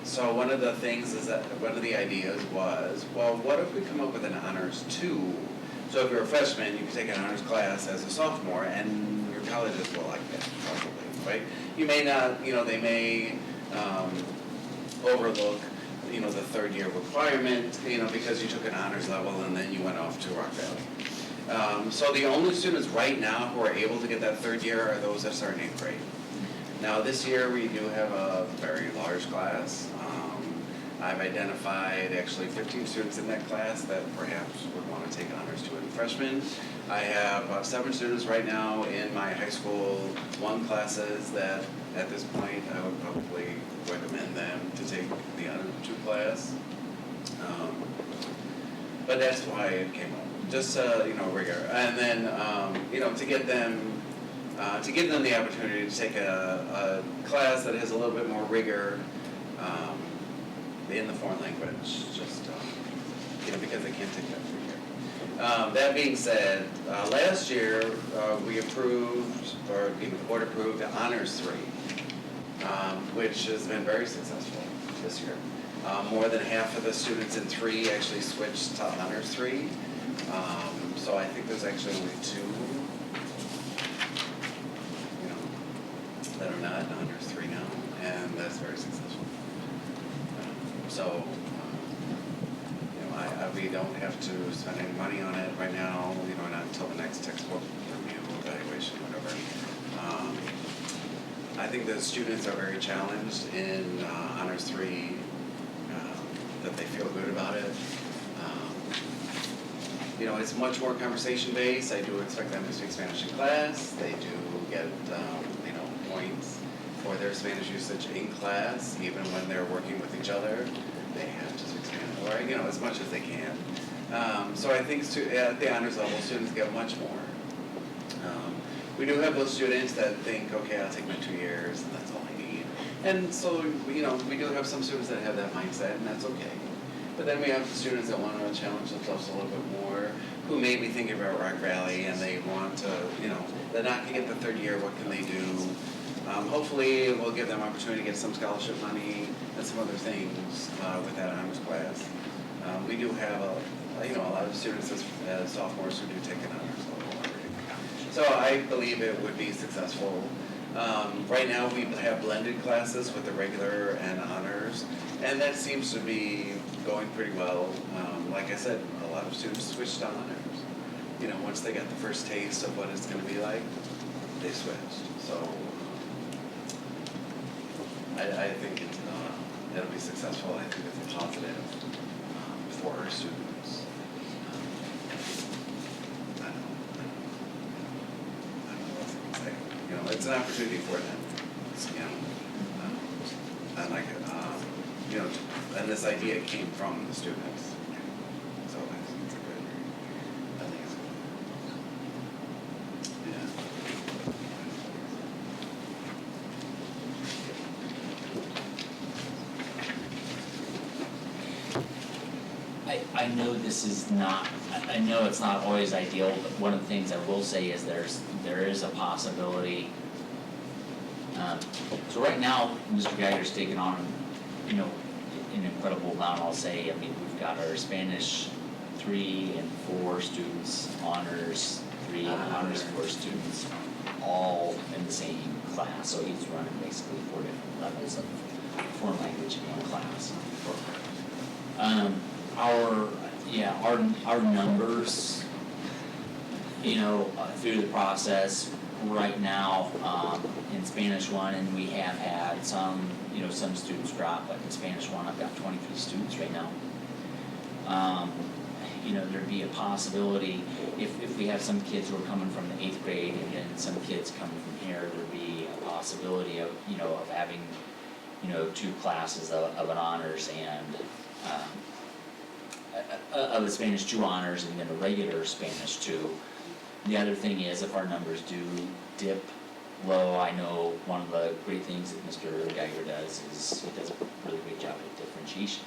So one of the things is that, one of the ideas was, well, what if we come up with an honors 2? So if you're a freshman, you can take an honors class as a sophomore, and your colleges will like that, probably, right? You may not, they may overlook, the third year requirement, because you took an honors level and then you went off to Rock Valley. So the only students right now who are able to get that third year are those that start in 8th grade. Now this year we do have a very large class. I've identified actually 15 students in that class that perhaps would want to take honors 2 as a freshman. I have about 7 students right now in my high school 1 classes that at this point I would probably recommend them to take the honors 2 class. But that's why it came up, just rigor. And then to get them to give them the opportunity to take a class that has a little bit more rigor in the foreign language, just because they can't take that for a year. That being said, last year we approved, or the board approved, Honors 3, which has been very successful this year. More than half of the students in 3 actually switched to Honors 3. So I think there's actually only 2, that are not in Honors 3 now, and that's very successful. So, we don't have to spend any money on it right now, not until the next textbook review, evaluation, whatever. I think the students are very challenged in Honors 3, that they feel good about it. It's much more conversation-based. I do expect them to speak Spanish in class. They do get, points for their Spanish usage in class, even when they're working with each other. They have to speak Spanish, or, as much as they can. So I think at the honors level, students get much more. We do have those students that think, okay, I'll take my 2 years, and that's all I need. And so, we do have some students that have that mindset, and that's okay. But then we have the students that want to challenge themselves a little bit more, who may be thinking about Rock Valley, and they want to, they're not going to get the third year, what can they do? Hopefully, we'll give them opportunity to get some scholarship money and some other things with that honors class. We do have a lot of students as sophomores who do take an honors level already. So I believe it would be successful. Right now, we have blended classes with the regular and honors, and that seems to be going pretty well. Like I said, a lot of students switched to honors. Once they got the first taste of what it's going to be like, they switched. So I think it'll be successful. I think it's a positive for our students. I don't know what else I can say. It's an opportunity for them. And like and this idea came from the students. So I think it's good. Yeah. I know this is not, I know it's not always ideal, but one of the things I will say is there is a possibility. So right now, Mr. Geiger's taken on, an incredible amount, I'll say. I mean, we've got our Spanish 3 and 4 students, honors 3 and honors 4 students, all in the same class. So he's running basically 4 different levels of foreign language in one class. Our numbers through the process right now, in Spanish 1, and we have had some students drop, but in Spanish 1, I've got 23 students right now. There'd be a possibility, if we have some kids who are coming from the 8th grade and then some kids coming from here, there'd be a possibility of having, 2 classes of an honors and, of a Spanish 2 honors and then a regular Spanish 2. The other thing is, if our numbers do dip low, I know one of the great things that Mr. Geiger does is he does a really great job at differentiation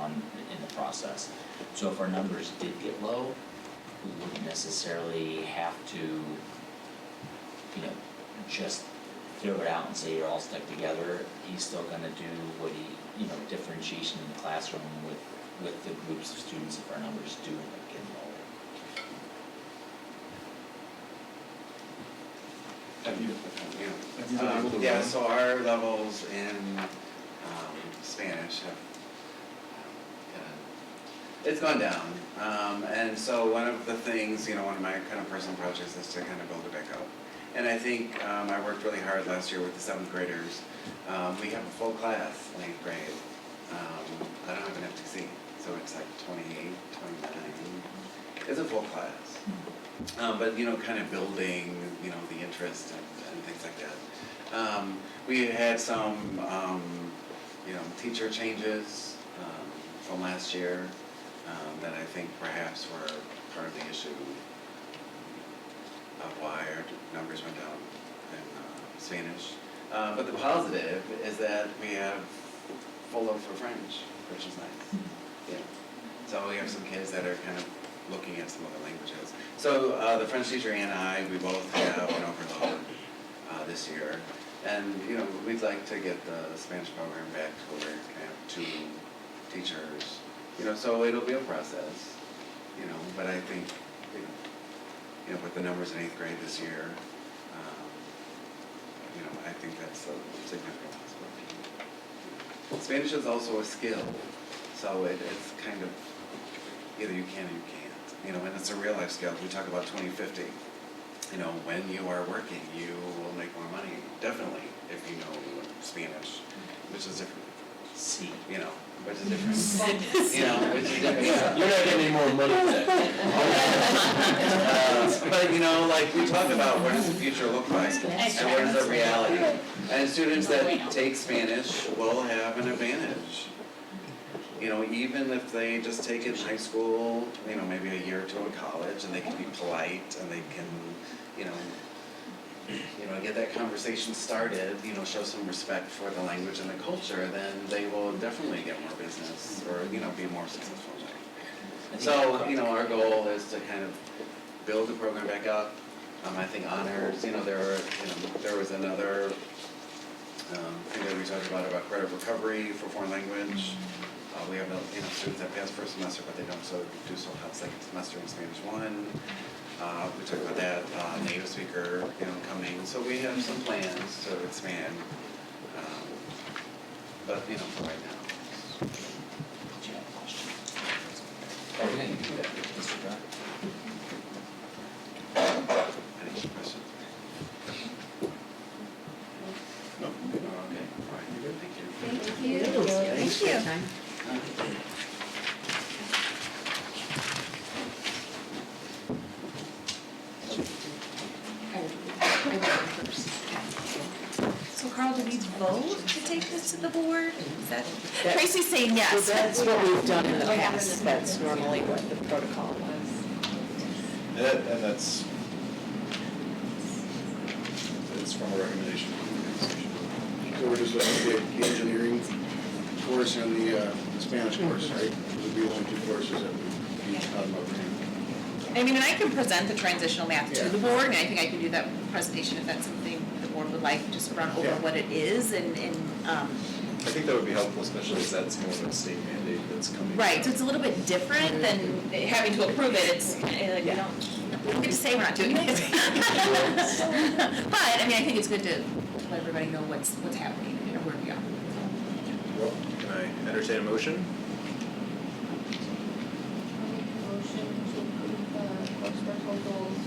in the process. So if our numbers did get low, we wouldn't necessarily have to, just throw it out and say you're all stuck together. He's still gonna do what differentiation in the classroom with the groups of students if our numbers do end up getting lower. Have you been able to Yeah, run? so our levels in Spanish have it's gone down. And so one of the things, one of my kind of personal projects is to kind of build it back up. And I think I worked really hard last year with the 7th graders. We have a full class in 8th grade. I don't have an FTC, so it's like 28, 29. It's a full class. But kind of building, the interest and things like that. We had some, teacher changes from last year that I think perhaps were part of the issue of why our numbers went down in Spanish. But the positive is that we have full load for French, which is nice. Yeah. So we have some kids that are kind of looking at some other languages. So the French teacher and I, we both have an overload this year. And, we'd like to get the Spanish program back to where we can have 2 teachers. So it'll be a process, but I think, with the numbers in 8th grade this year, I think that's a significant possibility. Spanish is also a skill, so it's kind of either you can or you can't, and it's a real life skill. We talk about 2050. When you are working, you will make more money, definitely, if you know Spanish, which is different. See. Which is different. Which is different. You're not getting any more money for that. But like we talk about what does the future look like and what is the reality. And students that take Spanish will have an advantage. Even if they just take it in high school, maybe a year or 2 in college, and they can be polite and they can, get that conversation started, show some respect for the language and the culture, then they will definitely get more business or, be more successful in life. So, our goal is to kind of build the program back up. I think honors, there was another thing that we talked about credit recovery for foreign language. We have, students that pass first semester, but they don't do so hot second semester in Spanish 1. We talked about that, native speaker, coming. So we have some plans to expand, but, for right now. Do you have a question? Okay, you can do that, Mr. Brown. Any questions? No. Okay, all right, you're good, thank you. Thank you. Thanks for your time. So Carl, do we vote to take this to the board? Is that, That- Tracy's saying yes. So that's what we've done in the past, that's normally what the protocol was. And that's from a recommendation from the organization. So we're just looking at the engineering course and the Spanish course, right? Those would be the only 2 courses that we each talk about bringing. I mean, and I can present the transitional math to Yeah. the board, and I think I can do that presentation if that's something the board would like, just run over Yeah. what it is and I think that would be helpful, especially as that's more of a state mandate that's coming. right, so it's a little bit different than having to approve it, it's, like, we don't get to say we're not doing it. But, I mean, I think it's good to let everybody know what's happening and where we are. Well, can I entertain a motion? I'll make a motion to approve the course proposals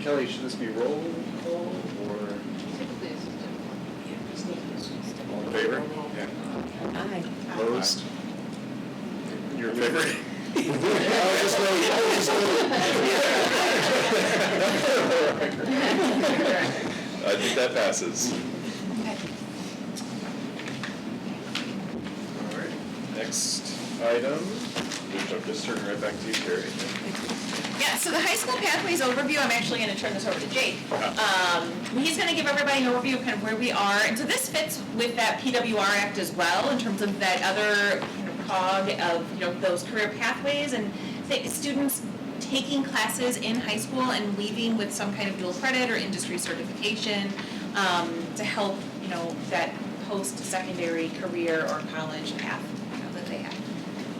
Kelly, should this be roll call or all in favor? Yeah. Aye. Opposed? You're in favor? I think that passes. All right, next item, which I'm just turning right back to you, Carrie. Yeah, so the high school pathways overview, I'm actually gonna turn this over to Jake. He's gonna give everybody an overview of kind of where we are, and so this fits with that PWR Act as well, in terms of that other kind of cog of, you know, those career pathways, and students taking classes in high school and leaving with some kind of dual credit or industry certification, to help, you know, that post-secondary career or college path, you know, that they have.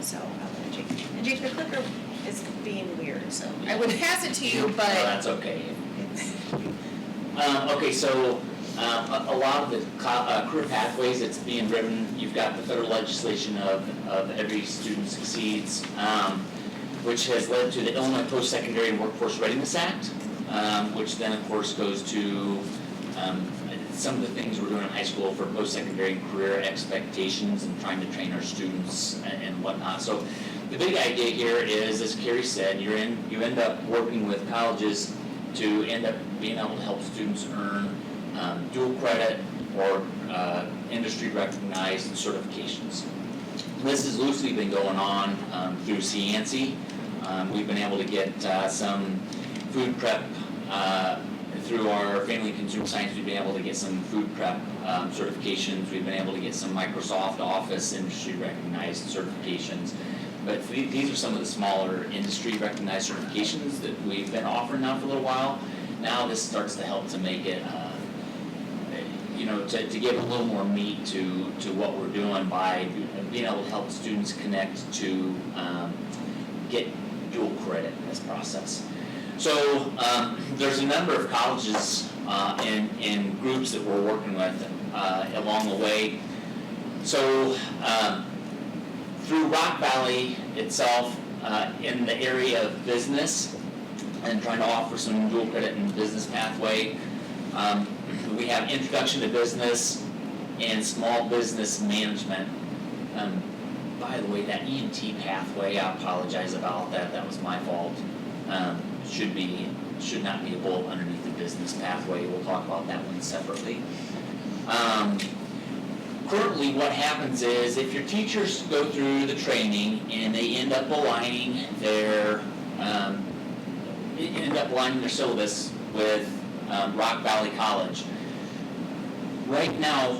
So, Jake, and Jake, the clicker is being weird, so I would pass it to you, No, but that's okay. Okay, so a lot of the career pathways, it's being driven, you've got the federal legislation of Every Student Succeeds, which has led to the Illinois Post-Secondary Workforce Readiness Act, which then of course goes to some of the things we're doing in high school for post-secondary career expectations and trying to train our students and whatnot. So the big idea here is, as Carrie said, you end up working with colleges to end up being able to help students earn dual credit or industry recognized certifications. This has loosely been going on through CNC. We've been able to get some food prep through our family and consumer science. We've been able to get some food prep certifications. We've been able to get some Microsoft Office industry recognized certifications. But these are some of the smaller industry recognized certifications that we've been offering now for a little while. Now this starts to help to make it, to give a little more meat to what we're doing by being able to help students connect to get dual credit in this process. So there's a number of colleges and groups that we're working with along the way. So through Rock Valley itself, in the area of business and trying to offer some dual credit and business pathway, we have Introduction to Business and Small Business Management. By the way, that EMT pathway, I apologize about that. That was my fault. Should not be a bullet underneath the business pathway. We'll talk about that one separately. Currently, what happens is if your teachers go through the training and they end up aligning their syllabus with Rock Valley College. Right now,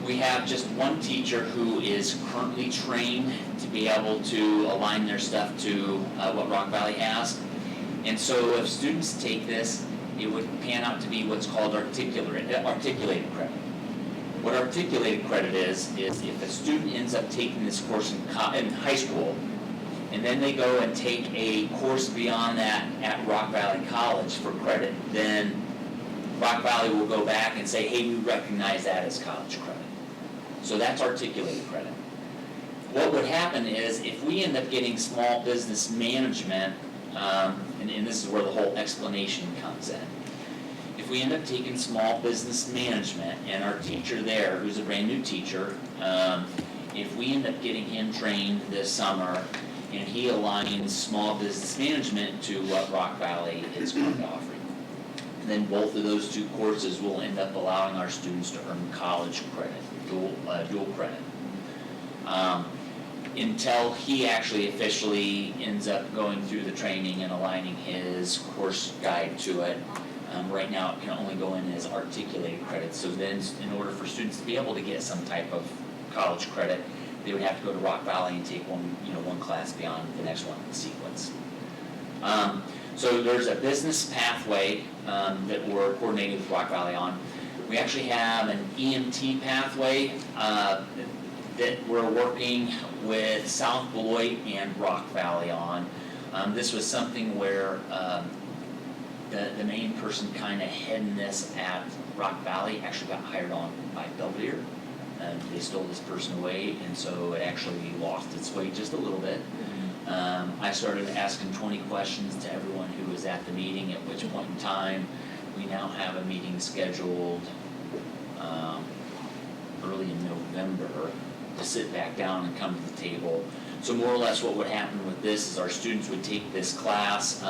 we have just one teacher who is currently trained to be able to align their stuff to what Rock Valley has. And so if students take this, it would pan out to be what's called articulated credit. What articulated credit is if a student ends up taking this course in high school, and then they go and take a course beyond that at Rock Valley College for credit, then Rock Valley will go back and say, hey, we recognize that as college credit. So that's articulated credit. What would happen is if we end up getting small business management, and this is where the whole explanation comes in. If we end up taking small business management and our teacher there, who's a brand new teacher, if we end up getting him trained this summer and he aligns small business management to what Rock Valley is currently offering, then both of those two courses will end up allowing our students to earn college credit, dual credit. Until he actually officially ends up going through the training and aligning his course guide to it. Right now it can only go in as articulated credit. So then in order for students to be able to get some type of college credit, they would have to go to Rock Valley and take one class beyond the next one in sequence. So there's a business pathway that we're coordinating with Rock Valley on. We actually have an EMT pathway that we're working with South Beloit and Rock Valley on. This was something where the main person kind of heading this at Rock Valley actually got hired on by Belvedere. They stole this person away, and so it actually lost its way just a little bit. I started asking 20 questions to everyone who was at the meeting, at which point in time, we now have a meeting scheduled early in November to sit back down and come to the table. So more or less what would happen with this is our students would take this class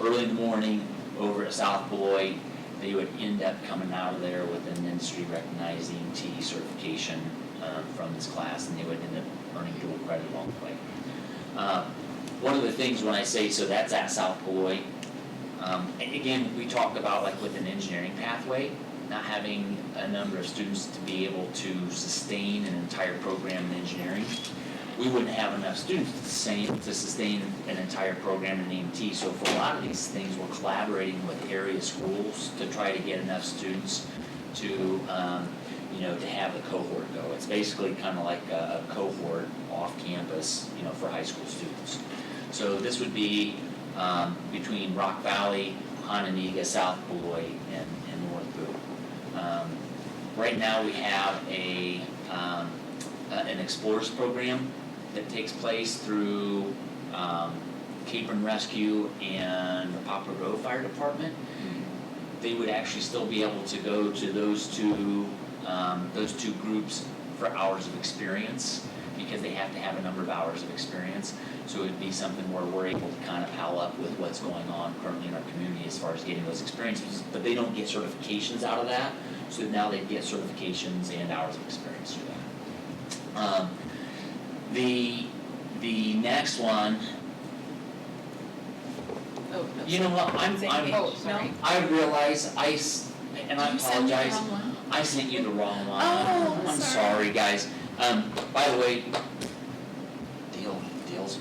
early in the morning over at South Beloit. They would end up coming out of there with an industry recognizing TE certification from this class, and they would end up earning dual credit along the way. One of the things when I say, so that's at South Beloit, again, we talk about like with an engineering pathway, not having a number of students to be able to sustain an entire program in engineering. We wouldn't have enough students to sustain an entire program in EMT. So for a lot of these things, we're collaborating with area schools to try to get enough students to, to have the cohort go. It's basically kind of like a cohort off campus, for high school students. So this would be between Rock Valley, Hononegah, South Beloit, and North Boone. Right now we have an Explorers program that takes place through Cape and Rescue and the Poplar Grove Fire Department. They would actually still be able to go to those two groups for hours of experience, because they have to have a number of hours of experience. So it'd be something where we're able to kind of pal up with what's going on currently in our community as far as getting those experiences, but they don't get certifications out of that. So now they get certifications and hours of experience through that. The next one, Oh, no. you know what, Oh, sorry. I realize and I Did you send me the apologize, wrong one? I sent you the wrong one. Oh, I'm sorry. sorry, guys. By the way, Dale's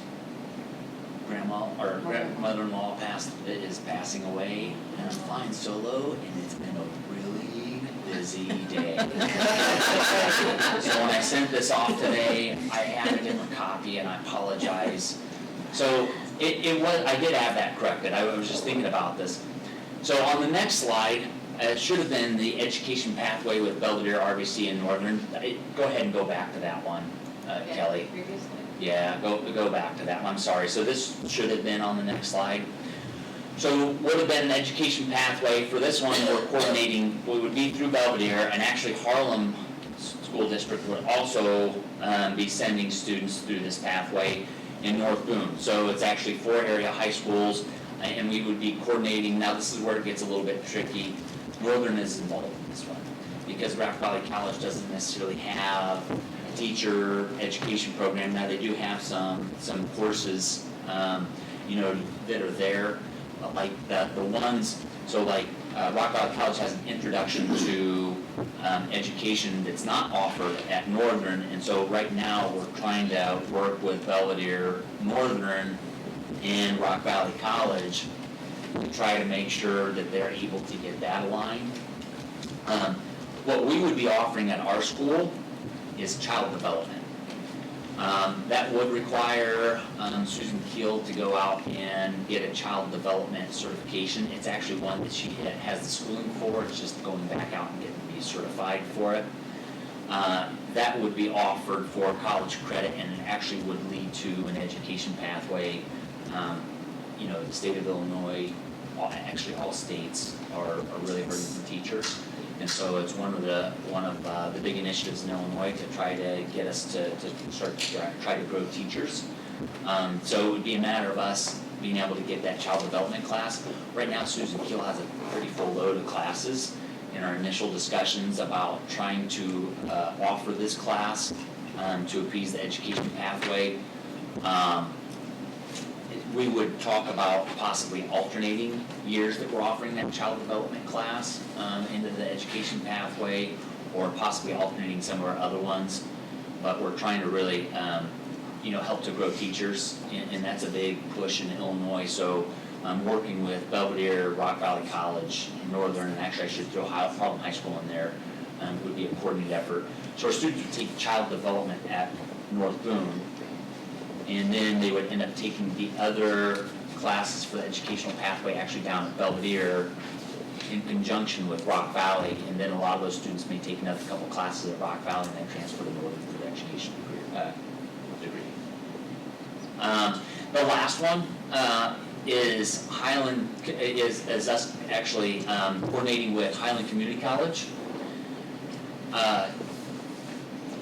grandma or mother-in-law is passing away, and I'm flying solo, and it's been a really busy day. So when I sent this off today, I had a different copy, and I apologize. So it was, I did have that corrected. I was just thinking about this. So on the next slide, it should have been the education pathway with Belvedere, RBC, and Northern. Go ahead and go back to that one, Kelly. Previously. Yeah, go back to that one, I'm sorry. So this should have been on the next slide. So would have been an education pathway. For this one, we're coordinating, we would be through Belvedere, and actually Harlem School District would also be sending students through this pathway in North Boone. So it's actually 4 area high schools, and we would be coordinating. Now this is where it gets a little bit tricky. Northern is involved in this one, because Rock Valley College doesn't necessarily have teacher education program. Now they do have some courses, that are there, like the ones. So like Rock Valley College has an introduction to education that's not offered at Northern, and so right now we're trying to work with Belvedere, Northern, and Rock Valley College to try to make sure that they're able to get that aligned. What we would be offering at our school is child development. That would require Susan Keel to go out and get a child development certification. It's actually one that she has the schooling for. It's just going back out and getting to be certified for it. That would be offered for college credit, and it actually would lead to an education pathway. The state of Illinois, actually all states are really hurting for teachers. And so it's one of the big initiatives in Illinois to try to get us to start to try to grow teachers. So it would be a matter of us being able to get that child development class. Right now, Susan Keel has a pretty full load of classes. In our initial discussions about trying to offer this class to appease the education pathway, we would talk about possibly alternating years that we're offering that child development class into the education pathway, or possibly alternating some of our other ones. But we're trying to really, help to grow teachers, and that's a big push in Illinois. So I'm working with Belvedere, Rock Valley College, Northern, and actually I should throw Harlem High School in there. Would be a coordinated effort. So our students would take child development at North Boone, and then they would end up taking the other classes for the educational pathway actually down at Belvedere in conjunction with Rock Valley, and then a lot of those students may take another couple classes at Rock Valley and then transfer to Northern for the education degree. The last one, is Highland, is us actually, coordinating with Highland Community College.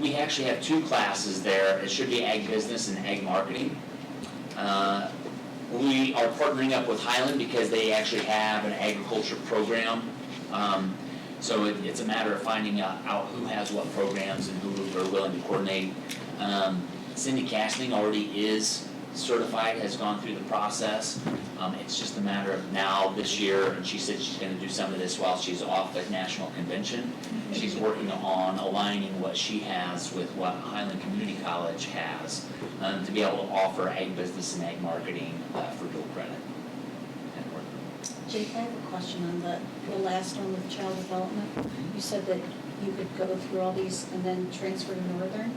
We actually have 2 classes there. It should be ag business and ag marketing. We are partnering up with Highland because they actually have an agriculture program. So it's a matter of finding out who has what programs and who are willing to coordinate. Cindy Casting already is certified, has gone through the process. It's just a matter of now, this year, and she said she's gonna do some of this while she's off at National Convention. She's working on aligning what she has with what Highland Community College has, to be able to offer ag business and ag marketing, for dual credit. Jake, I have a question on the last one with child development. You said that you could go through all these and then transfer to Northern.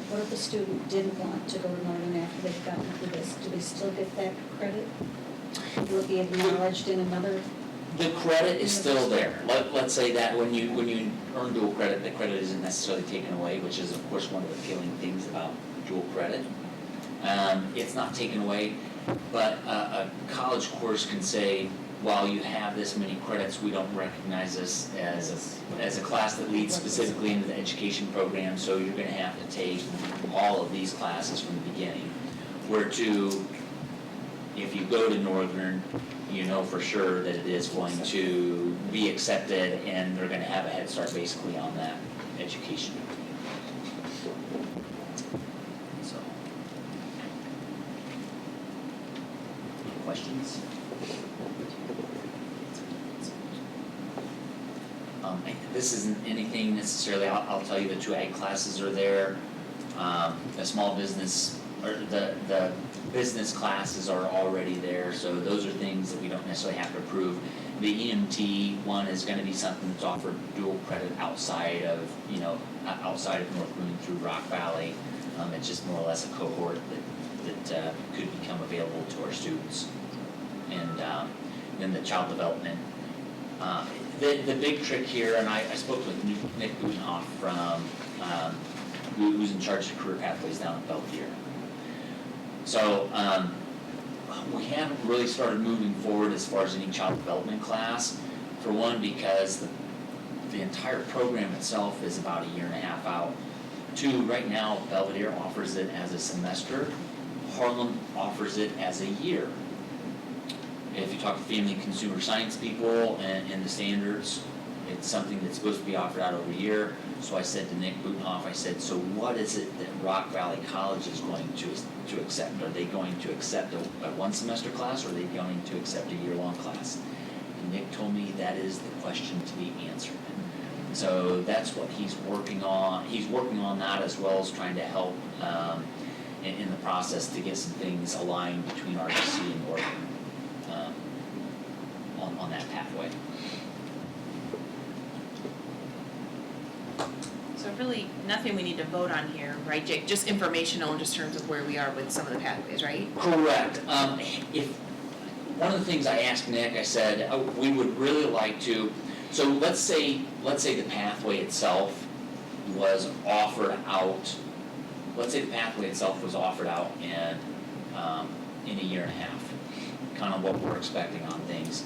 What if a student didn't want to go to Northern after they've gotten through this? Do they still get that credit? Will it be acknowledged in another? The credit is still there. Let's say that when you earn dual credit, the credit isn't necessarily taken away, which is of course one of the appealing things about dual credit. It's not taken away, but a college course can say, while you have this many credits, we don't recognize this as a class that leads specifically into the education program, so you're gonna have to take all of these classes from the beginning. Where to, if you go to Northern, you know for sure that it is going to be accepted and they're gonna have a head start basically on that education. So. Questions? This isn't anything necessarily, I'll tell you the 2 ag classes are there. The small business, or the business classes are already there, so those are things that we don't necessarily have to approve. The EMT one is gonna be something that's offered dual credit outside of, outside of North Boone through Rock Valley. It's just more or less a cohort that could become available to our students. And then the child development. The big trick here, and I spoke with Nick Butenhoff from, who's in charge of career pathways down at Belvedere. So, we haven't really started moving forward as far as any child development class. For one, because the entire program itself is about 1.5 years out. 2, right now Belvedere offers it as a semester. Harlem offers it as a year. If you talk to family and consumer science people and the standards, it's something that's supposed to be offered out over a year. So I said to Nick Butenhoff, I said, so what is it that Rock Valley College is going to accept? Are they going to accept a 1-semester class, or are they going to accept a year-long class? And Nick told me that is the question to be answered. So that's what he's working on. He's working on that as well as trying to help in the process to get some things aligned between RGC and Northern. On that pathway. So really, nothing we need to vote on here, right, Jake? Just informational in just terms of where we are with some of the pathways, right? Correct. If one of the things I asked Nick, I said, we would really like to, so let's say the pathway itself was offered out, in 1.5 years, kind of what we're expecting on things.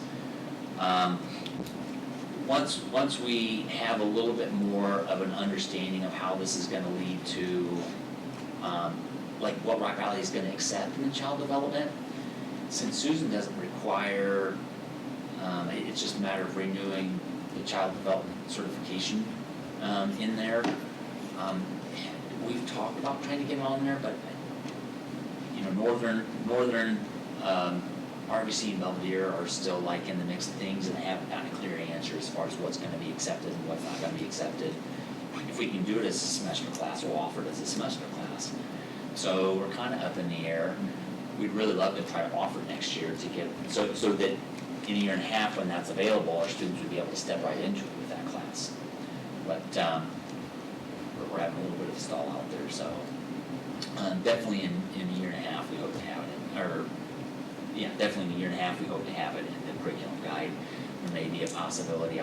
Once we have a little bit more of an understanding of how this is gonna lead to, like what Rock Valley is gonna accept in the child development, since Susan doesn't require, it's just a matter of renewing the child development certification, in there. We've talked about trying to get it on there, but, Northern, RBC and Belvedere are still like in the mix of things, and they haven't gotten a clear answer as far as what's gonna be accepted and what's not gonna be accepted. If we can do it as a semester class, we'll offer it as a semester class. So we're kinda up in the air. We'd really love to try to offer it next year to get, so that in 1.5 years when that's available, our students would be able to step right into it with that class. But, we're having a little bit of a stall out there, so, definitely in 1.5 years we hope to have it, or, yeah, definitely in 1.5 years, we hope to have it in the curriculum guide. There may be a possibility,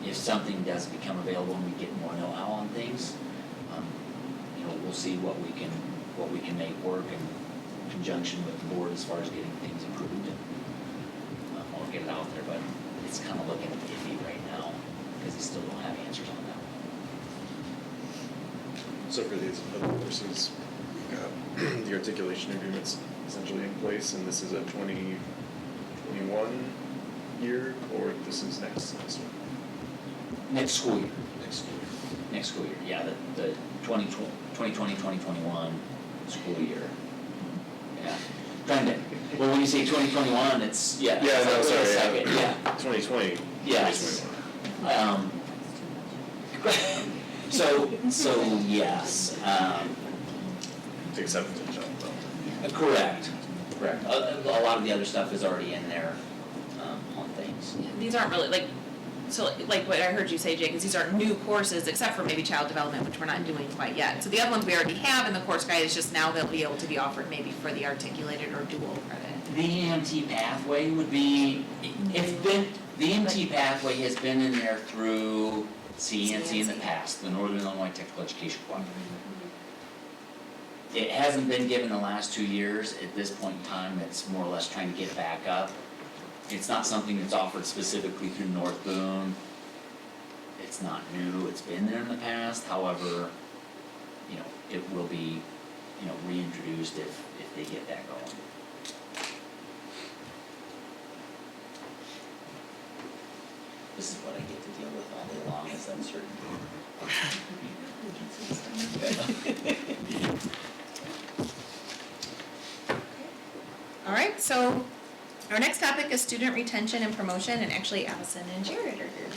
if something does become available and we get more know-how on things, we'll see what we can make work and conjunction with the board as far as getting things approved and I'll get it out there, but it's kind of looking iffy right now because they still don't have answers on that one. So for these other courses, we've got the articulation agreements essentially in place, and this is a 2021 year, or this is next semester? Next school year. Next school year. Next school year, yeah, the 2020-2021 school year. Yeah, trying to, well, when you say 2021, it's, yeah. Yeah, it's no, like, wait a sorry, second, yeah. 2020. Yes. 2021. So yes, Except for the child development. correct. A lot of the other stuff is already in there, on things. These aren't really, like, so like what I heard you say, Jake, is these aren't new courses, except for maybe child development, which we're not doing quite yet. So the other ones we already have in the course guide, is just now they'll be able to be offered maybe for the articulated or dual credit. The EMT pathway would be, the EMT pathway has been in there through CENC in the past, the Northern Illinois Technical Education Cooperative. It hasn't been given the last 2 years. At this point in time, it's more or less trying to get it back up. It's not something that's offered specifically through North Boone. It's not new, it's been there in the past, however, it will be, reintroduced if they get that going. This is what I get to deal with all day long, is uncertainty. All right, so our next topic is student retention and promotion, and actually Allison and Jared are here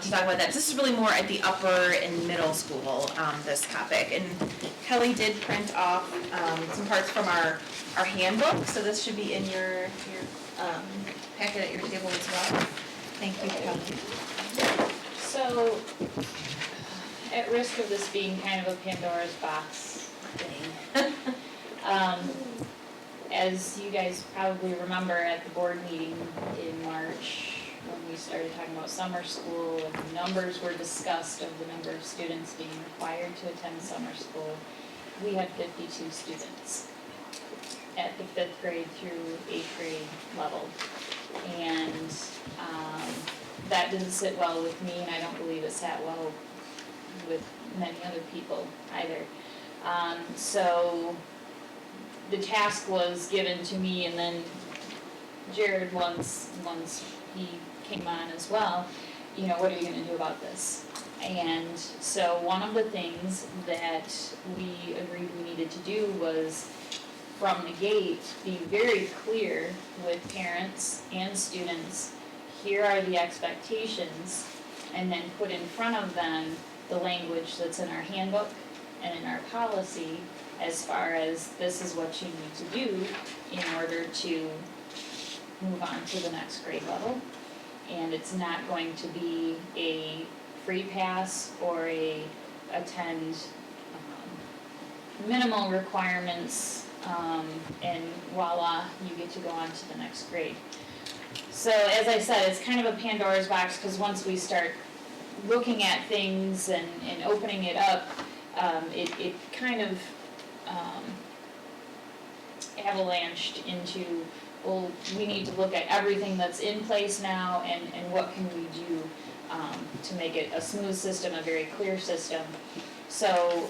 to talk about that. This is really more at the upper and middle school, this topic. And Kelly did print off some parts from our handbook, so this should be in your packet at your table as well. Thank you, Kelly. So, at risk of this being kind of a Pandora's box thing, as you guys probably remember at the board meeting in March, when we started talking about summer school and numbers were discussed of the number of students being required to attend summer school, we had 52 students at the 5th grade through 8th grade level. And that didn't sit well with me, and I don't believe it sat well with many other people either. So the task was given to me, and then Jared, once he came on as well, what are you gonna do about this? And so one of the things that we agreed we needed to do was, from the gate, be very clear with parents and students, here are the expectations, and then put in front of them the language that's in our handbook and in our policy as far as this is what you need to do in order to move on to the next grade level. And it's not going to be a free pass or a attend minimal requirements, and voila, you get to go on to the next grade. So as I said, it's kind of a Pandora's box, because once we start looking at things and opening it up, it kind of avalanched into, well, we need to look at everything that's in place now and what can we do to make it a smooth system, a very clear system. So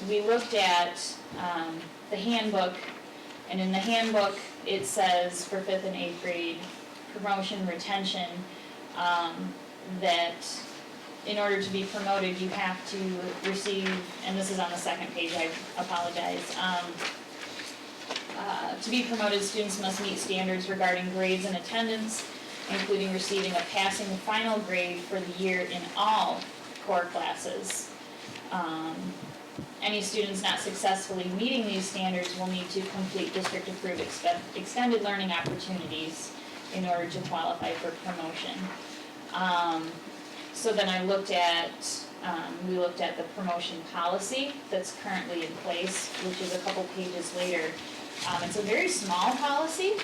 we looked at the handbook, and in the handbook it says for 5th and 8th grade promotion retention that in order to be promoted you have to receive, and this is on the second page, I apologize, to be promoted, students must meet standards regarding grades and attendance, including receiving a passing final grade for the year in all core classes. Any students not successfully meeting these standards will need to complete district-approved extended learning opportunities in order to qualify for promotion. So then we looked at the promotion policy that's currently in place, which is a couple pages later. It's a very small policy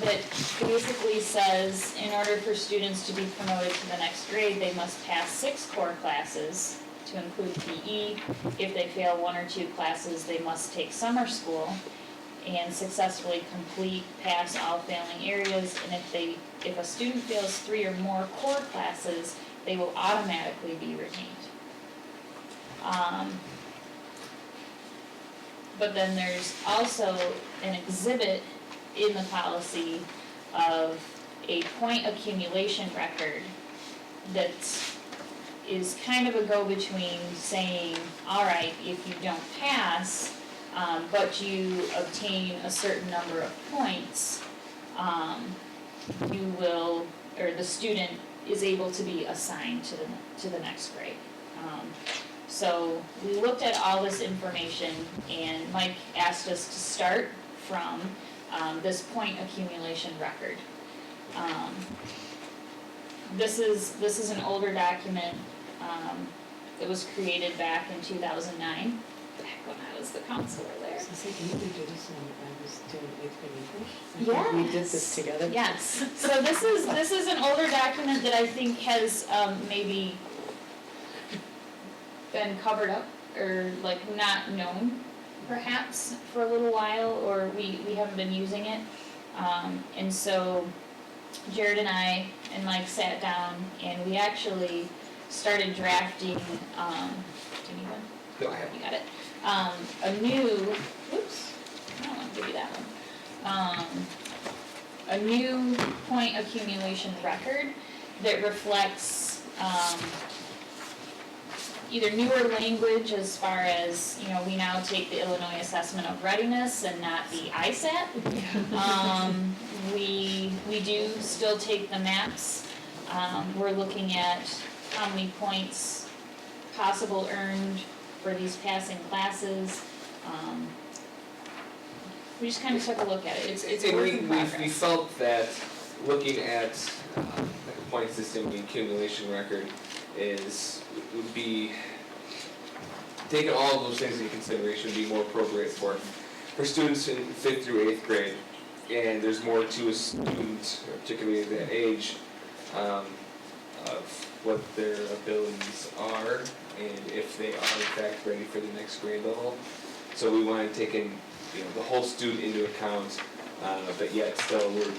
that basically says in order for students to be promoted to the next grade, they must pass 6 core classes to include PE. If they fail 1 or 2 classes, they must take summer school. and successfully complete, pass all failing areas, and if a student fails 3 or more core classes, they will automatically be retained. But then there's also an exhibit in the policy of a point accumulation record that is kind of a go-between saying, all right, if you don't pass, but you obtain a certain number of points, you will, or the student is able to be assigned to the next grade. So we looked at all this information, and Mike asked us to start from this point accumulation record. This is an older document. It was created back in 2009, back when I was the counselor there. So say, didn't we do this when I was doing 8th grade English? I think we did this together. Yes, so this is an older document that I think has maybe been covered up or like not known perhaps for a little while, or we haven't been using it. And so Jared and I and Mike sat down and we actually started drafting, do you need one? No, I have. You got it. A new, whoops, I don't want to give you that one. A new point accumulation record that reflects either newer language as far as, we now take the Illinois Assessment of Readiness and not the ISAT. We do still take the MAPS. We're looking at how many points possible earned for these passing classes. We just kind of took a look at it. It's a work in progress. We felt that looking at like a point system, the accumulation record would be taking all of those things into consideration would be more appropriate for students in 5th through 8th grade. And there's more to a student, particularly at that age, of what their abilities are and if they are in fact ready for the next grade level. So we want to take in the whole student into account, but yet still we're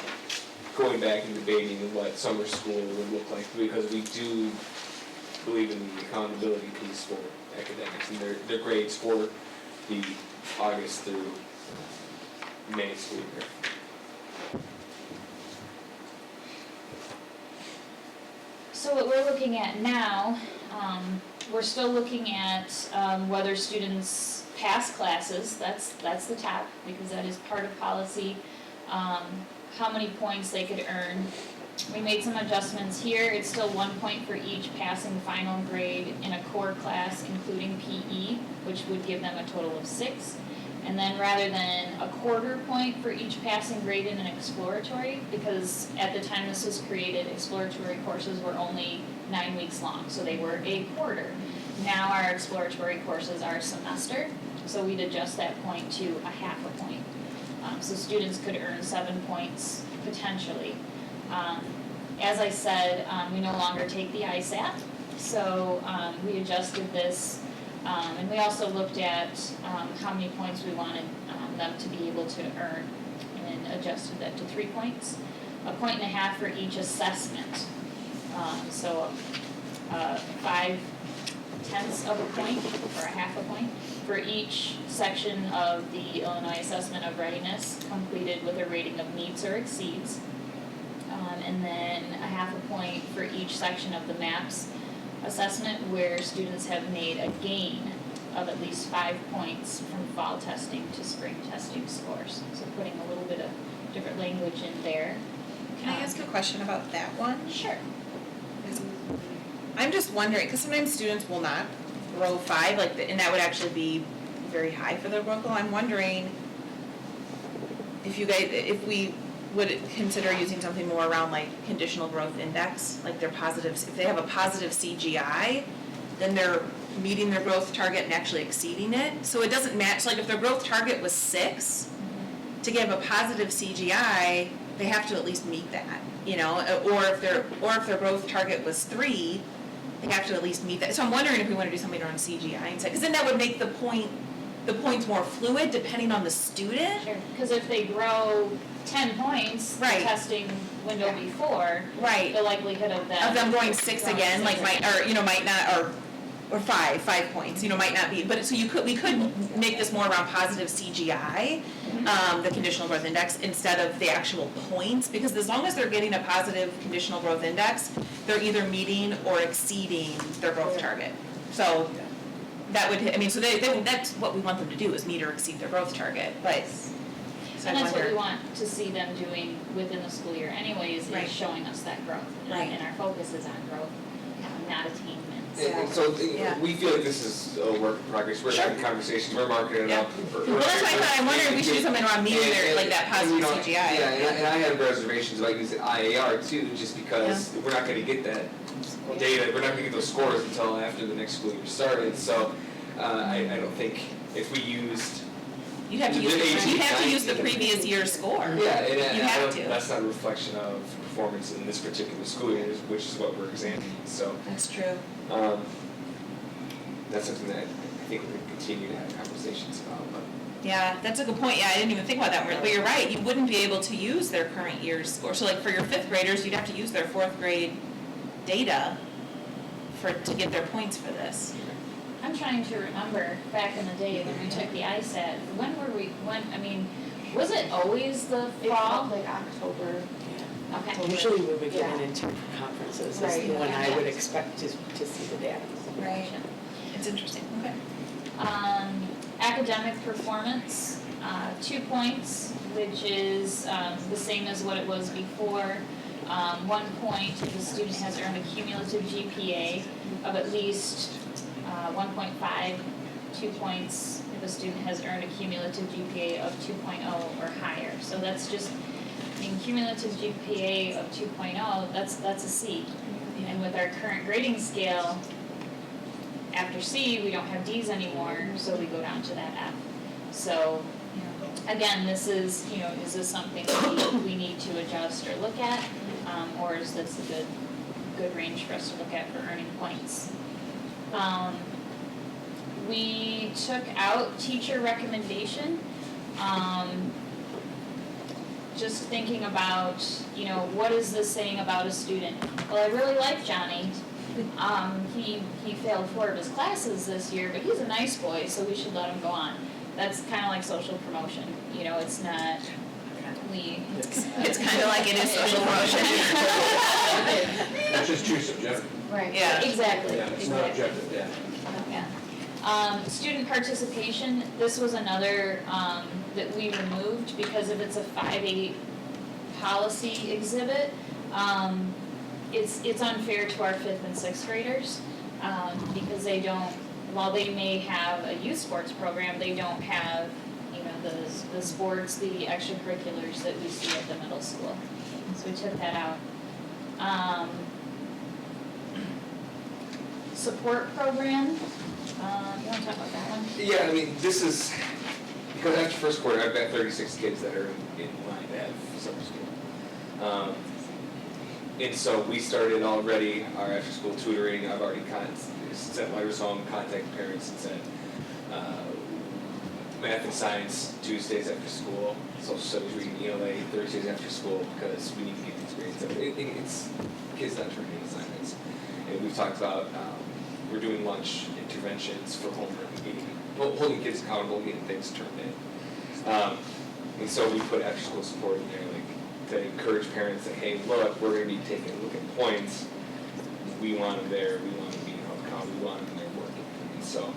going back and debating what summer school would look like, because we do believe in the accountability piece for academics and their grades for the August through May school year. So what we're looking at now, we're still looking at whether students pass classes. That's the top, because that is part of policy. How many points they could earn. We made some adjustments here. It's still 1 point for each passing final grade in a core class, including PE, which would give them a total of 6. And then rather than a quarter point for each passing grade in an exploratory, because at the time this was created, exploratory courses were only 9 weeks long, so they were a quarter. Now our exploratory courses are a semester, so we'd adjust that point to a half a point. So students could earn 7 points potentially. As I said, we no longer take the ISAT, so we adjusted this. And we also looked at how many points we wanted them to be able to earn, and adjusted that to 3 points. 1.5 points for each assessment. So 5/10 of a point, or a half a point, for each section of the Illinois Assessment of Readiness completed with a rating of meets or exceeds. And then 0.5 point for each section of the MAPS assessment where students have made a gain of at least 5 points from fall testing to spring testing scores. So putting a little bit of different language in there. Can I ask a question about that one? Sure. I'm just wondering, because sometimes students will not roll 5, and that would actually be very high for their growth goal. I'm wondering if we would consider using something more around conditional growth index, their positives. If they have a positive CGI, then they're meeting their growth target and actually exceeding it. So it doesn't match, if their growth target was 6, to give a positive CGI, they have to at least meet that, or if their growth target was 3, they have to at least meet that. So I'm wondering if we want to do something around CGI instead, because then that would make the point the points more fluid depending on the student. Sure, because if they grow 10 points, the Right. testing window before, Right. the likelihood of them. Of them going 6 growing again, like 6 might, or, you know, might not, or 5 points, you know, might not be, but so we could make this more around positive CGI, the conditional growth index, instead of the actual points, because as long as they're getting a positive conditional growth index, they're either meeting or exceeding their growth target. So that would, I mean, so that's what we want them to do, is meet or exceed their growth target, but. So And I that's what we wonder- want to see them doing within the school year anyways, Right. is showing us that growth. Right. And our focus is on growth, not attainment. And so, Yeah. we feel like this is a work in progress, we're Sure. having conversations, we're marketing it Yeah. up. Well, that's why I thought, I wonder if we should do something around meeting their, like that positive And, CGI. Yeah, and I have reservations about using IAR too, just because we're not gonna get that data, we're not gonna get those scores until after the next school year started, so, I don't think if we used. You'd have to use, you'd have to use the previous year's score. Yeah, and You I have don't, to. that's not a reflection of performance in this particular school year, which is what we're examining, so, That's true. that's something that I think we're gonna continue to have conversations about, but. Yeah, that's a good point. Yeah, I didn't even think about that, but you're right, you wouldn't be able to use their current year's score. So like for your 5th graders, you'd have to use their 4th grade data to get their points for this. I'm trying to remember back in the day when we took the ISAT, I mean, was it always the fall? Like October. Okay. Usually when we get into conferences, is Right. when I would expect to see the data. Right. It's interesting, okay. Academic performance, 2 points, which is the same as what it was before. 1 point if the student has earned a cumulative GPA of at least 1.5, 2 points if a student has earned a cumulative GPA of 2.0 or higher. So that's just, I mean, cumulative GPA of 2.0, that's a C. And with our current grading scale, after C, we don't have Ds anymore, so we go down to that F. So, again, this is, is this something we need to adjust or look at? Or is this a good range for us to look at for earning points? We took out teacher recommendation. Just thinking about, what is this saying about a student? Well, I really like Johnny. He failed 4 of his classes this year, but he's a nice boy, so we should let him go on. That's kind of like social promotion, it's not, It's kind of like it is social promotion. That's just too subjective. Right. Yeah. Exactly, Yeah, it's not exactly. objective, yeah. Yeah. Student participation, this was another, that we removed because if it's a 5-8 policy exhibit, it's unfair to our 5th and 6th graders, because they don't, while they may have a youth sports program, they don't have, the sports, the extracurriculars that we see at the middle school. So we took that out. Support program, you wanna talk about that one? Yeah, I mean, this is, because after first quarter, I've got 36 kids that are in line to have summer school. And so we started already our after-school tutoring. I've already sent letters home, contacted parents and said, math and science Tuesdays after school, social studies reading ELA Thursdays after school, because we need to get these grades up. It's kids not turning in assignments. And we've talked about, we're doing lunch interventions for homework, holding kids accountable, getting things turned in. And so we put after school support in there, to encourage parents that, hey, look, we're gonna be taking a look at points. We want them there, we want them being held accountable, we want them there working. And so,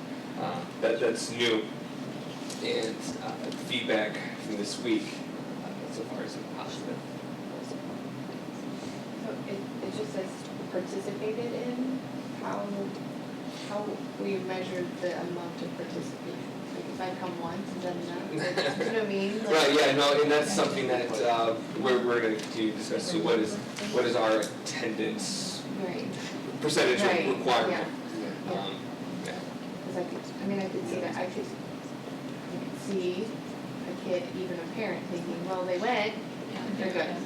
that's new. And feedback from this week so far has been positive. So it just says participated in, how we measured the amount of participation. Like if I come once and then enough, you know what I mean? Like- Right, yeah, no, and that's something that we're gonna continue to discuss, so what is our attendance Right, percentage Right, requirement? yeah. Yeah. because I could see that, I could see a kid, even a parent thinking, well, they went, they're good.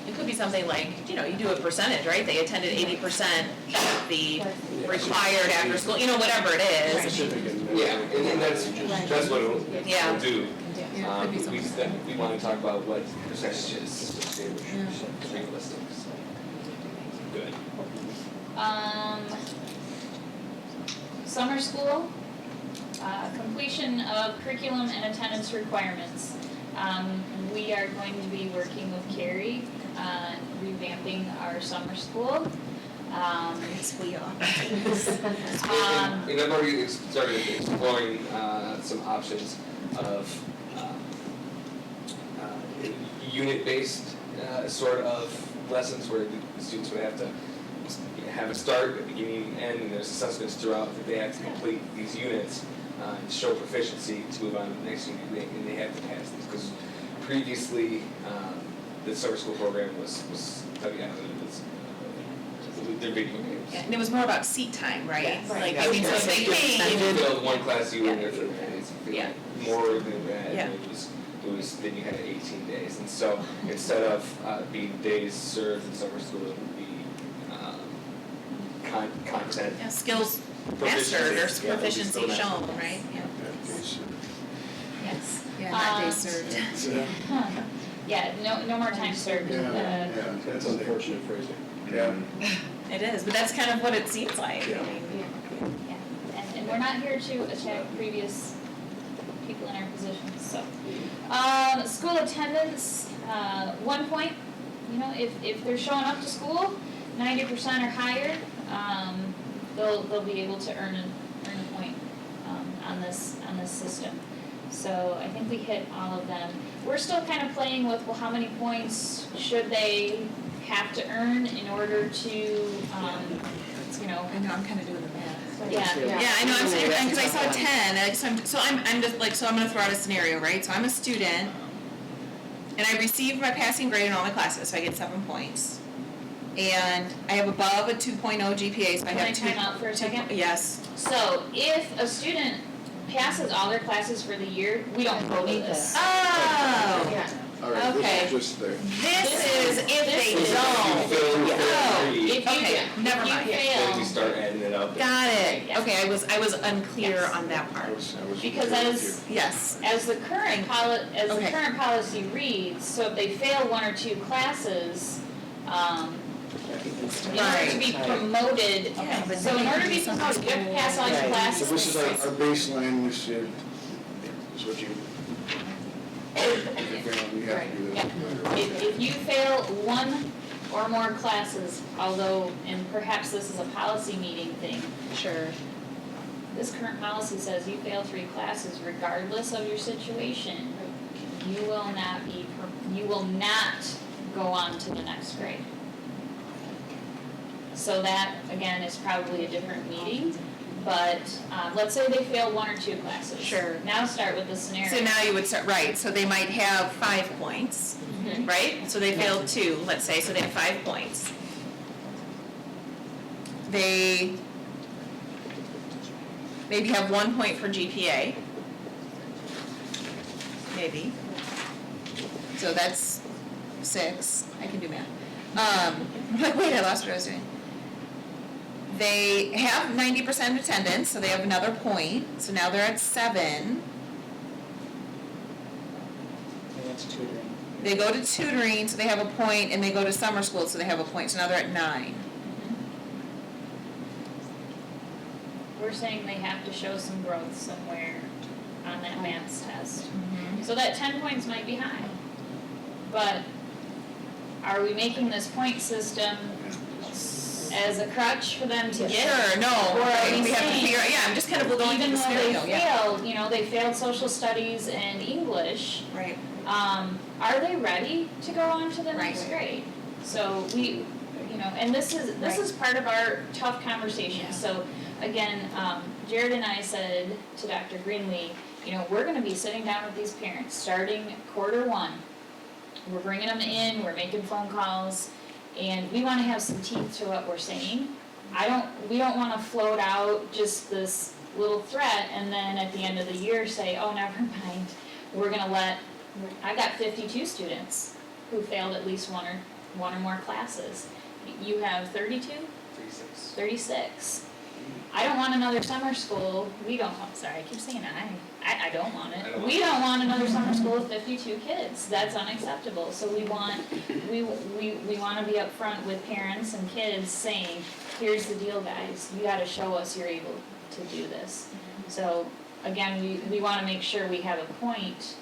It could be something like, you do a percentage, right? They attended 80% of the required after school, whatever it is. Specific and Yeah, and that's what it'll Yeah. do. Yeah, it could be something. We wanna talk about what percentages is realistic, so. Good. Summer school, completion of curriculum and attendance requirements. We are going to be working with Carrie on revamping our summer school. Yes, we are. And I've already started exploring some options of unit-based sort of lessons where the students would have to have a start, a beginning, and end, and there's assessments throughout that they have to complete these units and show proficiency to move on to the next unit, and they have to pass these, because previously, the summer school program was heavy on their video games. Yeah, and it was more about seat time, right? Yes. Like, Yeah. I mean, so if they If you came, failed one class, you were in there for Yeah. more than that, Yeah. and it was, then you had 18 days, and so instead of being days served in summer school, it would be content. yeah, skills Proficiency. mastered or Yeah, it'll be proficiency still mastered. shown, right? Yeah. Yes. Yeah, not day Um, served. Yeah, no more time served. Yeah. That's unfortunate phrasing. Yeah. It is, but that's kind of what it seems like. Yeah. I mean, Yeah, and we're not here to attack previous people in our positions, so. School attendance, 1 point, you know, if they're showing up to school, 90% or higher, they'll be able to earn a point, on this system. So I think we hit all of them. We're still kind of playing with, well, how many points should they have to earn in order to, you know, I know, I'm kind of doing the math. yeah. Yeah, I know, I'm saying, because I saw 10, like, so I'm just like, so I'm gonna throw out a scenario, right? So I'm a student, and I received my passing grade in all my classes, so I get 7 points. And I have above a 2.0 GPA, so I Can have I two. time out for a second? Yes. So if a student passes all their classes for the year, we don't vote on this. Oh, Yeah. All right, Okay. this is just the, this is if they You don't. fail Oh. three, If you, Okay, never if you mind. then we fail, start adding it up. Got it. Yeah. Okay, I was unclear Yes. on that I part. was. because as, Yes. as the current Okay. current policy reads, so if they fail 1 or 2 classes, in order to be promoted, Yeah, but so in order to be some promoted, you have to pass all your Right. classes. So this is our baseline, this is what you, you have to do this. If you fail 1 or more classes, although, and perhaps this is a policy meeting thing, Sure. this current policy says you fail 3 classes regardless of your situation, you will not go on to the next grade. So that, again, is probably a different meeting, but, let's say they fail 1 or 2 classes. Sure. Now start with the scenario. So now you would start, right, so they might have 5 points, Mhm. right? So they failed 2, let's say, so they have 5 points. They maybe have 1 point for GPA. Maybe. So that's 6, I can do math. I'm like, wait, I lost what I was doing. They have 90% attendance, so they have another point, so now they're at 7. They go to tutoring, so they have a point, and they go to summer school, so they have a point, so now they're at 9. We're saying they have to show some growth somewhere on that maths test. So that 10 points might be high. But are we making this point system as a crutch for them to get? Sure, no, Or are right, we we have to saying, figure, yeah, I'm just kind of going even through the though they scenario, yeah. failed, you know, they failed social studies and English, Right. are they ready to go on to the next Right. grade? So we, you know, and this is part of our tough conversation. Yeah. So again, Jared and I said to Dr. Greenlee, you know, we're gonna be sitting down with these parents starting Q1. We're bringing them in, we're making phone calls, and we wanna have some teeth to what we're saying. We don't wanna float out just this little threat and then at the end of the year say, oh, never mind, we're gonna I got 52 students who failed at least one or more classes. You have 32? 36. 36. I don't want another summer school, we don't, oh, sorry, I keep saying I don't want I it. don't want We it. don't want another summer school with 52 kids, that's unacceptable. So we wanna be upfront with parents and kids saying, here's the deal, guys, you gotta show us you're able to do this. So, again, we wanna make sure we have a point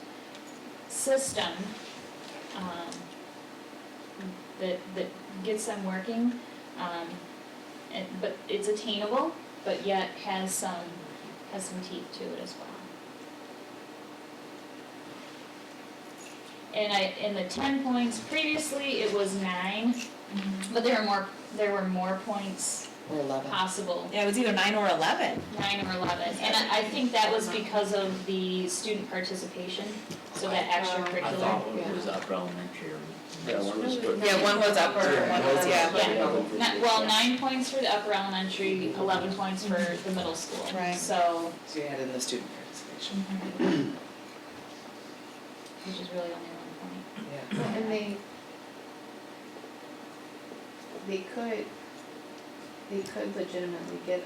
system, that gets them working, but it's attainable, but yet has some teeth to it as well. And the 10 points, previously it was 9, but there were more points Or 11. possible. Yeah, it was either 9 or 11. 9 or 11, and I think that was because of the student participation, so that I extracurricular. thought it was upper elementary or. Yeah, one was good. Yeah, one was upper, one was, Well, 9 points for the upper elementary, 11 points for the middle school. Right. So, So you had in the student participation. which is really only 1 point. Yeah. Well, and they could legitimately get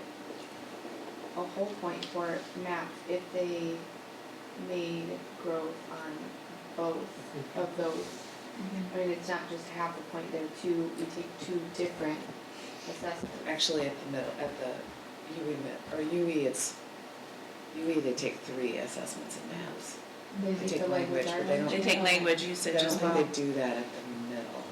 a whole point for math if they made growth on both of those. I mean, it's not just half a point, we take 2 different assessments. Actually, at the middle, at the UE, UE, they take 3 assessments in maths. They take the language, but they don't- They take language I usage don't as think well. they do that at the middle.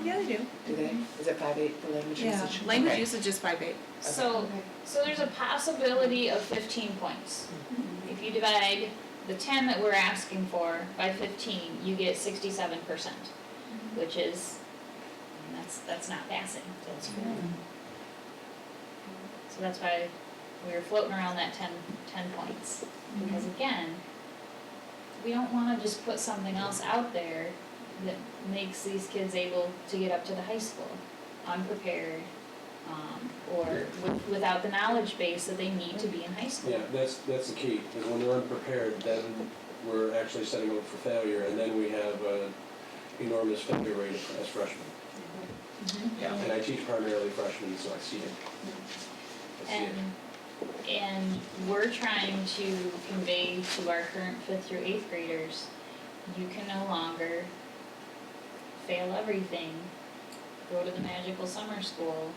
Yeah, they do. Do they? Is it 5/8 for language Yeah, usage? language Okay. usage is 5/8. So, Okay. so there's a possibility of 15 points. If you divide the 10 that we're asking for by 15, you get 67%, which is, I mean, that's not passing. That's So that's why we were floating around that 10 points. Because again, we don't wanna just put something else out there that makes these kids able to get up to the high school unprepared, or without the knowledge base that they need to be in high school. Yeah, that's the key, is when they're unprepared, then we're actually setting them up for failure, and then we have an enormous failure rate as freshmen. Yeah. And I teach primarily freshmen, so I see it. I see it. And we're trying to convey to our current 5th through 8th graders, you can no longer fail everything, go to the magical summer school,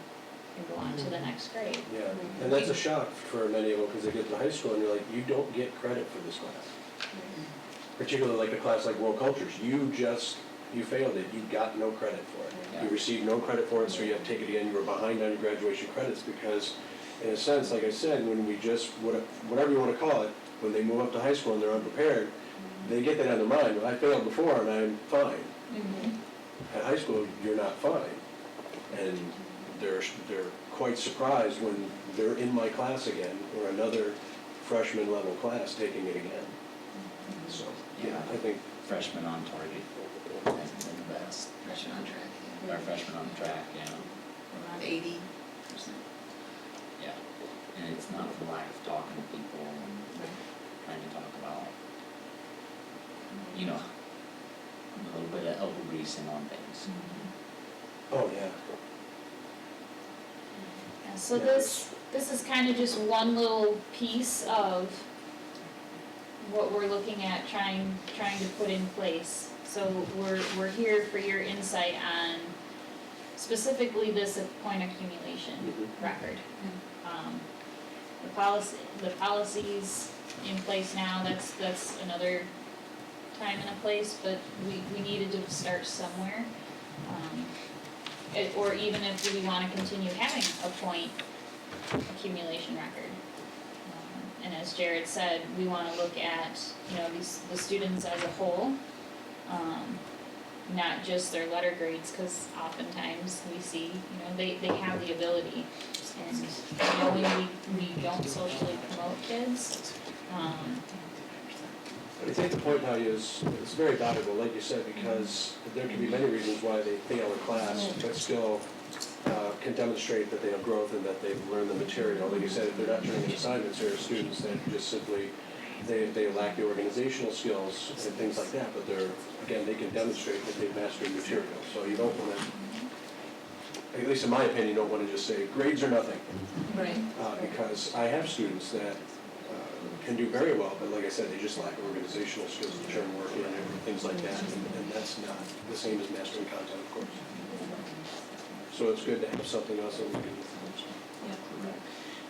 and go on to the next grade. Yeah, and that's a shock for many of them, because they get to high school and you're like, you don't get credit for this class. Particularly like a class like World Cultures, you failed it, you got no credit for it. Yeah. You received no credit for it, so you have to take it again, you were behind on your graduation credits, because in a sense, like I said, when we just, whatever you wanna call it, when they move up to high school and they're unprepared, they get that on their mind, well, I failed before and I'm fine. At high school, you're not fine. And they're quite surprised when they're in my class again, or another freshman level class taking it again. So, yeah, I think, Freshman on target hasn't been the best. Freshman on track. Our freshman on track, yeah. Around 80%. Yeah. And it's not from lack of talking to people and trying to talk about, you know, a little bit of elbow greasing on things. oh, yeah. Yeah, so this is kind of just one little piece of what we're looking at trying to put in place. So we're here for your insight on specifically this point accumulation record. The policies in place now, that's another time and a place, but we needed to start somewhere. Or even if we wanna continue having a point accumulation record. And as Jared said, we wanna look at, the students as a whole, not just their letter grades, cause oftentimes we see, they have the ability. And knowing we don't socially promote kids, But I think the point now is, it's very valuable, like you said, because there can be many reasons why they fail a class, but still can demonstrate that they have growth and that they've learned the material. Like you said, if they're not turning in assignments, there are students that just simply, they lack the organizational skills and things like that, but they can demonstrate that they've mastered material. So you don't want to, at least in my opinion, don't wanna just say grades are nothing. Right. Because I have students that can do very well, but like I said, they just lack organizational skills to turn work in and things like that, and that's not the same as mastering content, of course. So it's good to have something else that we can.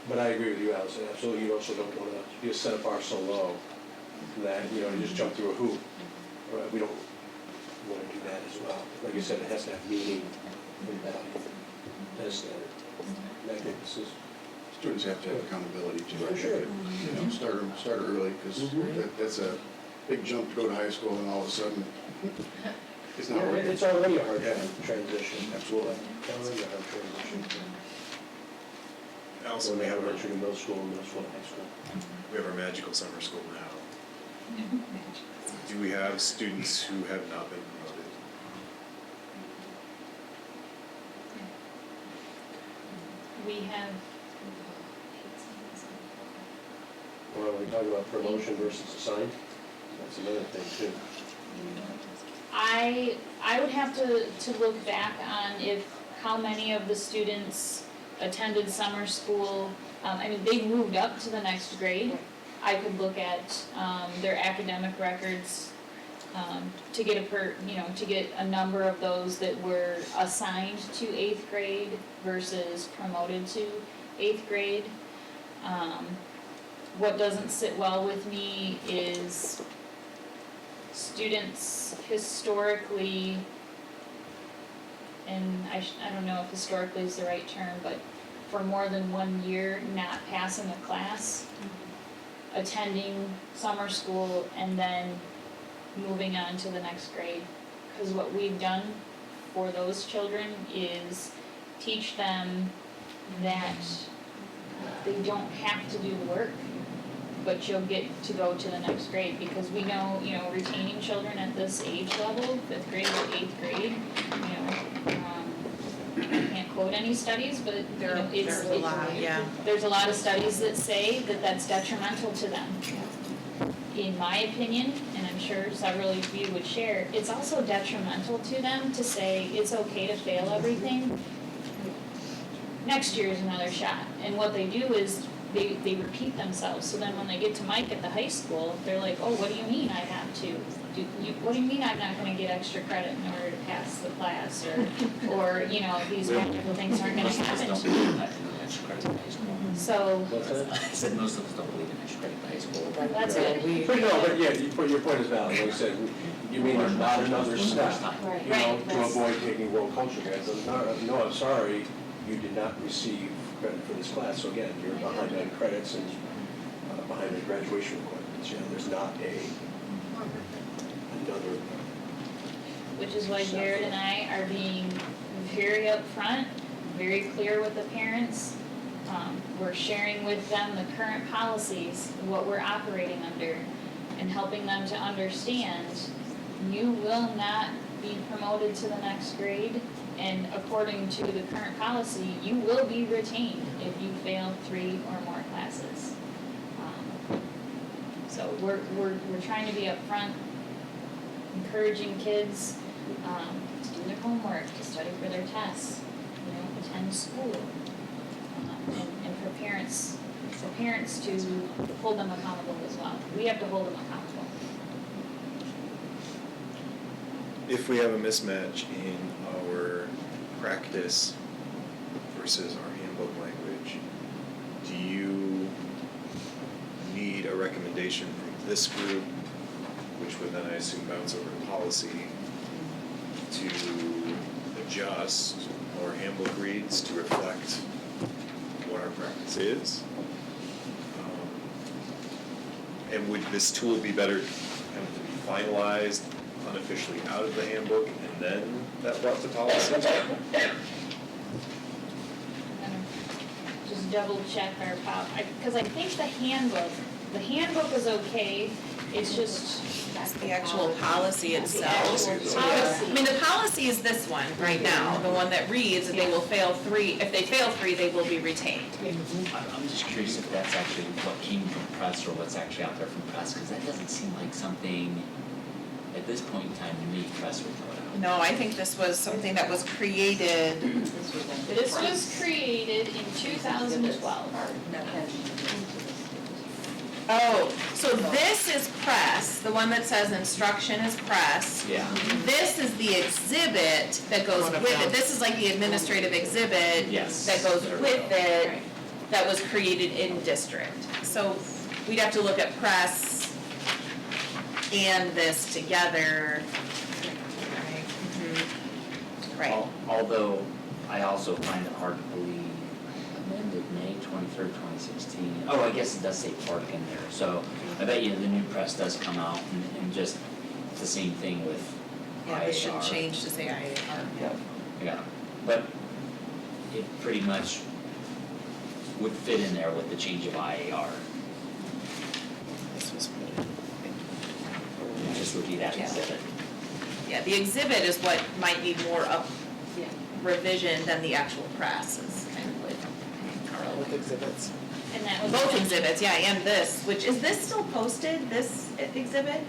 But I agree with you, Allison, absolutely, you also don't wanna just set a bar so low that, you know, you just jump through a hoop. We don't wanna do that as well. Like you said, it has to have meaning and value as standard. And I think this is. Students have to have accountability too. I think Sure. that, you know, start early, because that's a big jump to go to high school and all of a sudden, it's not working. It's already a hard transition. Absolutely. It's already a hard transition. Also, When we they have have our, entry to middle school and high school. we have our magical summer school now. Do we have students who have not been promoted? We have, Well, we talk about promotion versus assigned, that's another thing too. I would have to look back on how many of the students attended summer school. I mean, they moved up to the next grade. I could look at, their academic records, to get to get a number of those that were assigned to 8th grade versus promoted to 8th grade. What doesn't sit well with me is students historically, and I don't know if historically is the right term, but for more than 1 year not passing a class, attending summer school, and then moving on to the next grade. Because what we've done for those children is teach them that they don't have to do the work, but you'll get to go to the next grade, because we know, retaining children at this age level, 5th grade to 8th grade, I can't quote any studies, but There's a lot, yeah. there's a lot of studies that say that that's detrimental to them. In my opinion, and I'm sure several of you would share, it's also detrimental to them to say it's okay to fail everything. Next year is another shot. And what they do is they repeat themselves. So then when they get to Mike at the high school, they're like, oh, what do you mean I have to? What do you mean I'm not gonna get extra credit in order to pass the class, or these wonderful things aren't gonna happen? Most of us don't believe in extra credit in high school. So, I said most of us don't believe in extra credit in high school. that's it. But no, but yeah, your point is valid, like I said, you mean there's not another step, Right. to avoid taking world culture credits. No, I'm sorry, you did not receive credit for this class, so again, you're behind on credits and behind on graduation requirements, there's not another. Which is why Jared and I are being very upfront, very clear with the parents. We're sharing with them the current policies, what we're operating under, and helping them to understand you will not be promoted to the next grade, and according to the current policy, you will be retained if you fail 3 or more classes. So we're trying to be upfront, encouraging kids to do their homework, to study for their tests, attend school, and for parents to hold them accountable as well. We have to hold them accountable. If we have a mismatch in our practice versus our handbook language, do you need a recommendation from this group, which would then I assume bounce over to policy, to adjust our handbook reads to reflect what our practice is? And would this tool be better kind of to be finalized unofficially out of the handbook and then that brought to policy? Just double check our because I think the handbook is okay, it's just. That's the actual policy itself. The actual policy. I mean, the policy is this one right now, the one that reads that they will fail 3, if they fail 3, they will be retained. I'm just curious if that's actually what came from press or what's actually out there from press, because that doesn't seem like something, at this point in time, to me, press would throw it out. No, I think this was something that was created, This was created in 2012. oh, so this is press, the one that says instruction is press. Yeah. This is the exhibit that goes with it, this is like the administrative exhibit Yes. that goes There we with go. it, that was created in district. So we'd have to look at press and this together. Right. Although I also find it hard to believe amended May 23rd, 2016. Oh, I guess it does say park in there, so I bet you the new press does come out and just, it's the same thing with Yeah, this should IAR. change to say IAR. Yeah, but it pretty much would fit in there with the change of IAR. This was It just would be that Yeah. exhibit. Yeah, the exhibit is what might need more Yeah. revision than the actual press is kind of what Both exhibits. And that was. both exhibits, yeah, and this, which, is this still posted, this exhibit?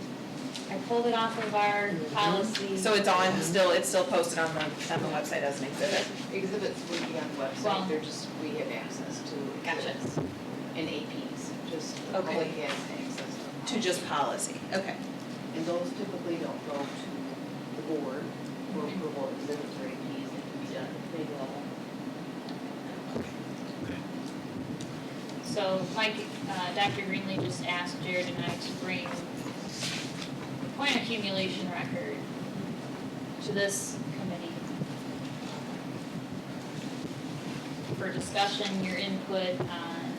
I pulled it off of our policy. So it's on, it's still posted on the website as an exhibit? Exhibits would be on the Well- website, they're just, we have access to Gotcha. exhibits and APs, just the Okay. public has access to. To just policy, okay. And those typically don't go to the board for approval, exhibits or APs, it can be done at big level. So like, Dr. Greenlee just asked Jared and I to bring the point accumulation record to this committee for discussion, your input on,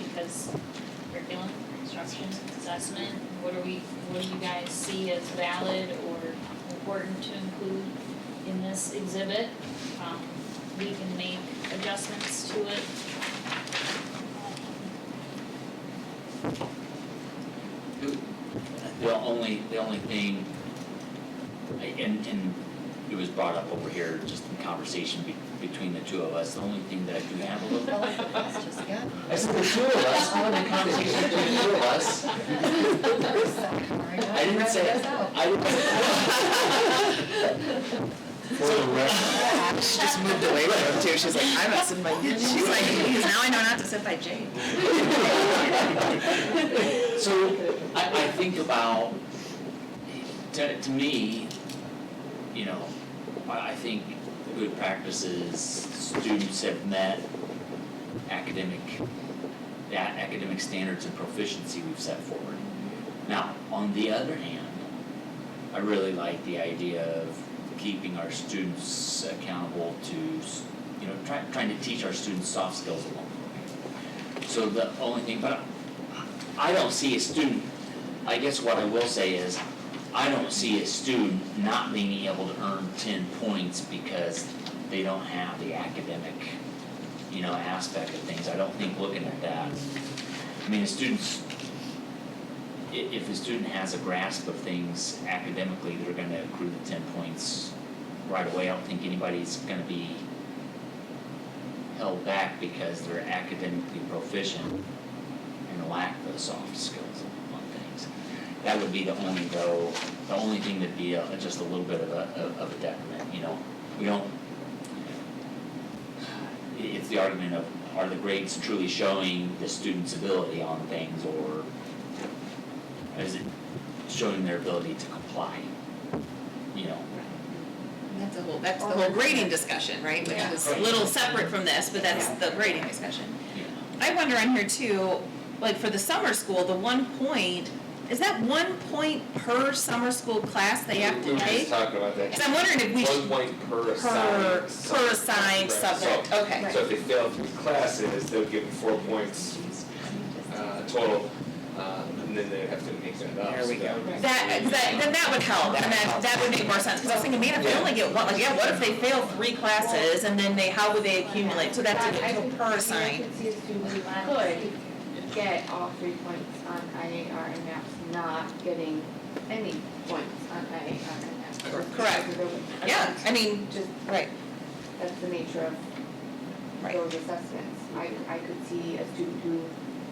because curriculum, instruction, assessment, what do you guys see as valid or important to include in this exhibit? We can make adjustments to it. The only thing, and it was brought up over here, just in conversation between the two of us, the only thing that I do have a little. I said the two of us, I want a conversation between the two of us. I didn't say, She just moved away from him too, she's like, I'm not sitting by you. She's like, because now I know not to sit by Jane. So, I think about, to me, I think the good practices, students have met academic standards and proficiency we've set forward. Now, on the other hand, I really like the idea of keeping our students accountable to, trying to teach our students soft skills along the way. So the only thing, but I don't see a student, I guess what I will say is, I don't see a student not being able to earn 10 points because they don't have the academic, aspect of things. I don't think looking at that. I mean, if a student has a grasp of things academically, they're gonna accrue the 10 points right away. I don't think anybody's gonna be held back because they're academically proficient and lack the soft skills on things. That would be the only thing that'd be just a little bit of a detriment, We don't, it's the argument of, are the grades truly showing the student's ability on things, or is it showing their ability to comply? That's the whole grading discussion, right? Which is a little separate from this, but that's the grading discussion. I wonder on here too, like for the summer school, the 1 point, is that 1 point per summer school class they have to We were just take? talking about that. Because I'm wondering if we 1 point per assigned subject. per assigned Correct. subject, So- okay. So if they fail 3 classes, they'll give them 4 points total, and then they have to make that up. There we go. Then that would help, and that would make more sense, because I was thinking, man, if they only get one, what if they fail 3 classes, and then how would they accumulate? So that's per assigned. I could see a student who could get all 3 points on IAR and maps, not getting any points on IAR and maps. Correct. Yeah, I mean, Just, right, that's the nature of right. those assessments. I could see a student who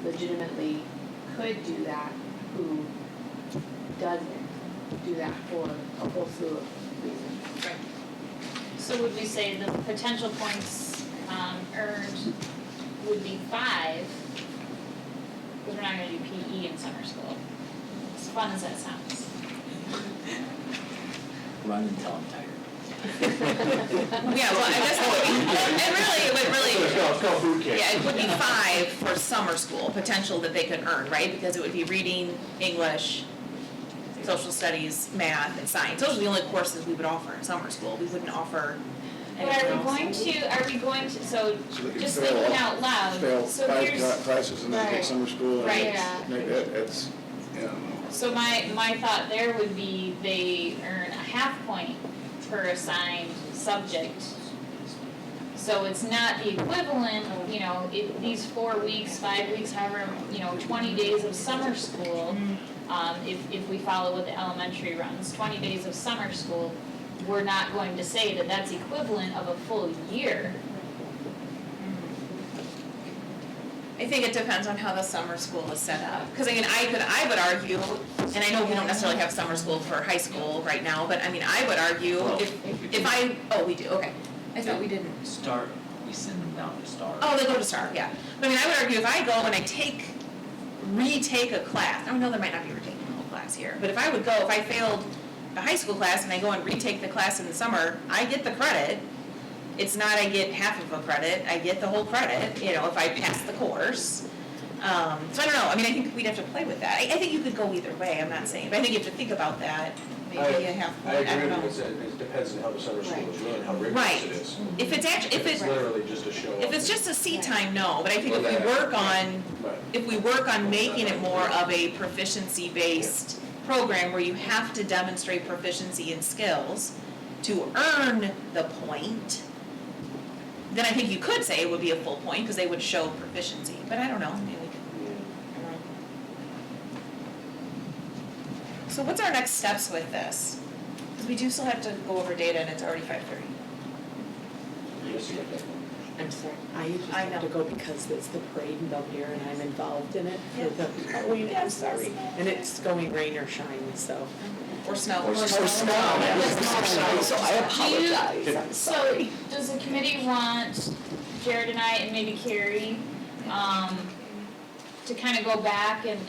legitimately could do that, who doesn't. do that for a whole slew of reasons. Right. So would we say the potential points earned would be 5, because we're not gonna do PE in summer school, as fun as that sounds. Run until I'm tired. Yeah, well, I guess it It's called boot camp. yeah, it would be 5 for summer school, potential that they could earn, right? Because it would be reading, English, social studies, math, and science. Those are the only courses we would offer in summer school. We wouldn't offer But anything are else. we going to, so So they can just fail thinking all- out loud, Fail so 5 here's, classes and then take Right. summer school and. Right. Yeah. Like that's, yeah. so my thought there would be they earn a half point per assigned subject. So it's not the equivalent, you know, these 4 weeks, 5 weeks, however, 20 days of summer school. If we follow what the elementary runs, 20 days of summer school, we're not going to say that that's equivalent of a full year. I think it depends on how the summer school is set up. Because I mean, I would argue, and I know we don't necessarily have summer school for high school right now, but I mean, I would argue we do, okay. I thought we didn't. Start, we send them down to start. Oh, they go to STAR, yeah. But I mean, I would argue if I go and I retake a class, I know there might not be retaking the whole class here, but if I failed a high school class and I go and retake the class in the summer, I get the credit. It's not I get half of a credit, I get the whole credit, if I pass the course. So I don't know, I mean, I think we'd have to play with that. I think you could go either way, I'm not saying, but I think you have to think about that, maybe a half I point, I agree don't know. with you, it depends on how the summer school is run, how rigorous Right. it is. If It's literally just a show up. If it's just a seat time, no, but I think Well, if we that- work on making it more of a proficiency-based program where you have to demonstrate proficiency in skills to earn the point, then I think you could say it would be a full point, because they would show proficiency, but I don't know, maybe we could, I don't know. So what's our next steps with this? Because we do still have to go over data, and it's already 5:30. Yes, you got that one. I'm sorry, I just I have know. to go because it's the parade in Belvedere and I'm involved in it Yeah. for the Halloween, I'm Yes, sorry. yes. And it's going rain or shine, so. Or snow. Or snow. So I apologize, I'm sorry. So, does the committee want Jared and I and maybe Carrie, to kind of go back and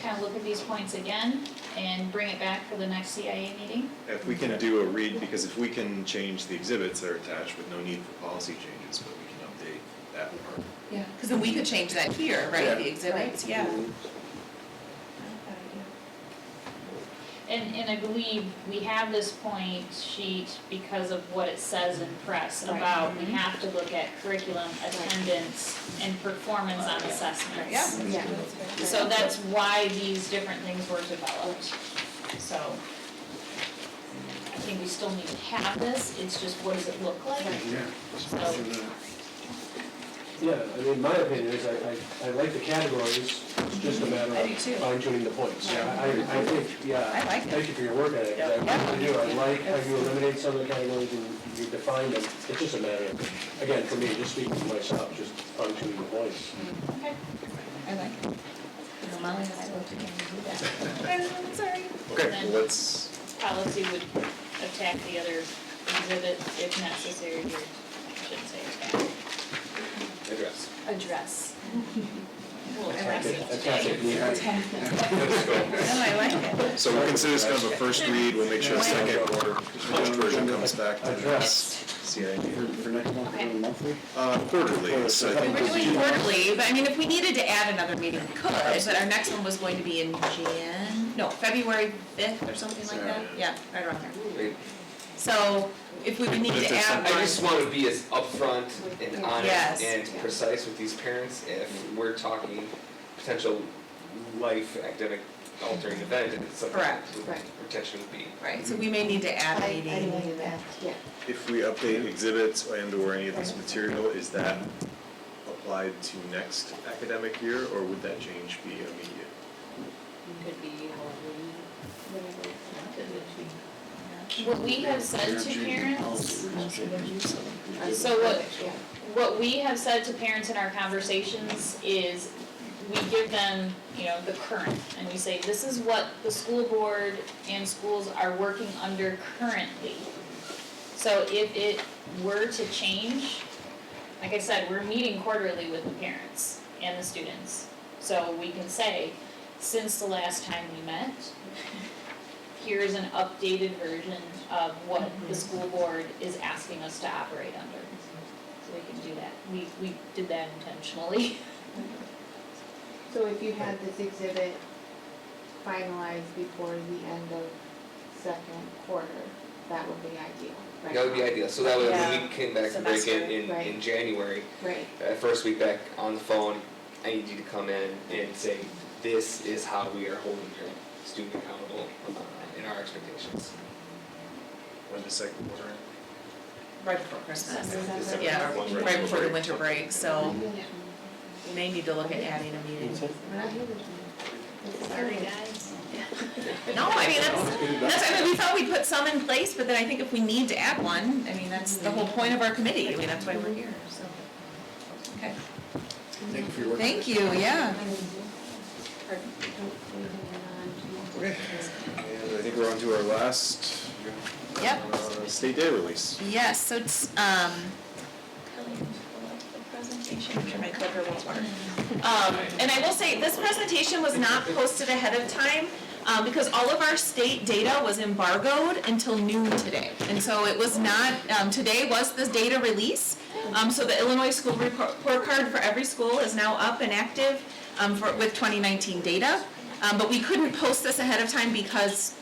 kind of look at these points again and bring it back for the next CIA meeting? If we can do a read, because if we can change the exhibits that are attached with no need for policy changes, but we can update that part. Yeah, because then we could change that here, right, Yeah. the exhibits, yeah. And I believe we have this point sheet because of what it says in press about we have to look at curriculum, attendance, and performance on assessments. Yeah. Yeah. So that's why these different things were developed. So I think we still need to have this, it's just what does it look like? Yeah. Yeah, I mean, my opinion is I like the categories, it's just a matter I do of too. fine tuning the points. Yeah. I think, I like it. thank you for your work on it, 'cause I really do, I like how you eliminate some of the categories and you define them. It's just a matter of, again, for me, just speaking for myself, just fine tuning the points. Okay. I like it. Molly has to go to do that. I'm sorry. Okay, Then- well, let's, Policy would attack the other exhibit if necessary, or I shouldn't say attack. Address. Address. We'll Attack address it, it attack it, today. yeah. No, I like it. so we'll consider this kind of a first read, we'll make sure a second or first version comes back to the Address. CIA. For next month, we're doing monthly? Quarterly, so I think We're doing quarterly, but I mean, if we needed to add another meeting, we could, but our next one was going to be in February 5th or something like that, yeah, right around there. Great. So, if we would need to add I one. just want to be as upfront and honest Yes. and precise with these parents if we're talking potential life academic altering event and it's something Correct. Right. retention would be. Right, so we may need to add a I meeting. know that, yeah. if we update exhibits and or any of this material, is that applied to next academic year, or would that change be immediate? Could be what we have said to parents, so what we have said to parents in our conversations is we give them, you know, the current, and we say, this is what the school board and schools are working under currently. So if it were to change, like I said, we're meeting quarterly with the parents and the students. So we can say, since the last time we met, here's an updated version of what the school board is asking us to operate under. So we can do that. We did that intentionally. So if you had this exhibit finalized before the end of second quarter, that would be ideal, right? That would be ideal, so that way when we came back to break Semester, in right. January, Right. first week back on the phone, I need you to come in and say, this is how we are holding your student accountable in our expectations. When the second quarter end? Right before Christmas. December. Yeah, Right right before before the winter break, so Yeah. we may need to look at adding a meeting. We're not here this Sorry, guys. No, I mean, I mean, we thought we'd put some in place, but then I think if we need to add one, I mean, that's the whole point of our committee, I mean, that's why we're here, so. Okay, Thank you for your work. thank you, yeah. Okay, and I think we're on to our last Yep. state data release. Yes, so it's, presentation, I'm sure my clicker won't work. And I will say, this presentation was not posted ahead of time, because all of our state data was embargoed until noon today. And so it was not, today was the data release. So the Illinois School Report Card for every school is now up and active, with 2019 data. But we couldn't post this ahead of time because,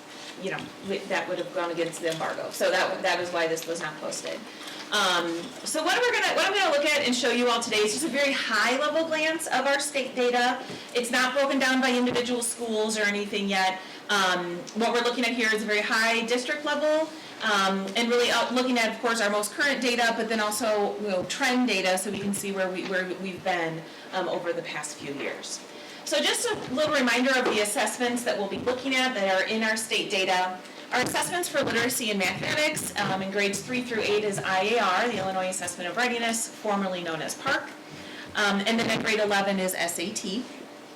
you know, that would have gone against the embargo. So that was why this was not posted. So what I'm gonna look at and show you all today is just a very high level glance of our state data. It's not broken down by individual schools or anything yet. What we're looking at here is a very high district level, and really looking at, of course, our most current data, but then also, you know, trend data, so we can see where we've been over the past few years. So just a little reminder of the assessments that we'll be looking at that are in our state data. Our assessments for literacy and mathematics in grades 3 through 8 is IAR, the Illinois Assessment of Readiness, formerly known as PARC. And then at grade 11 is SAT.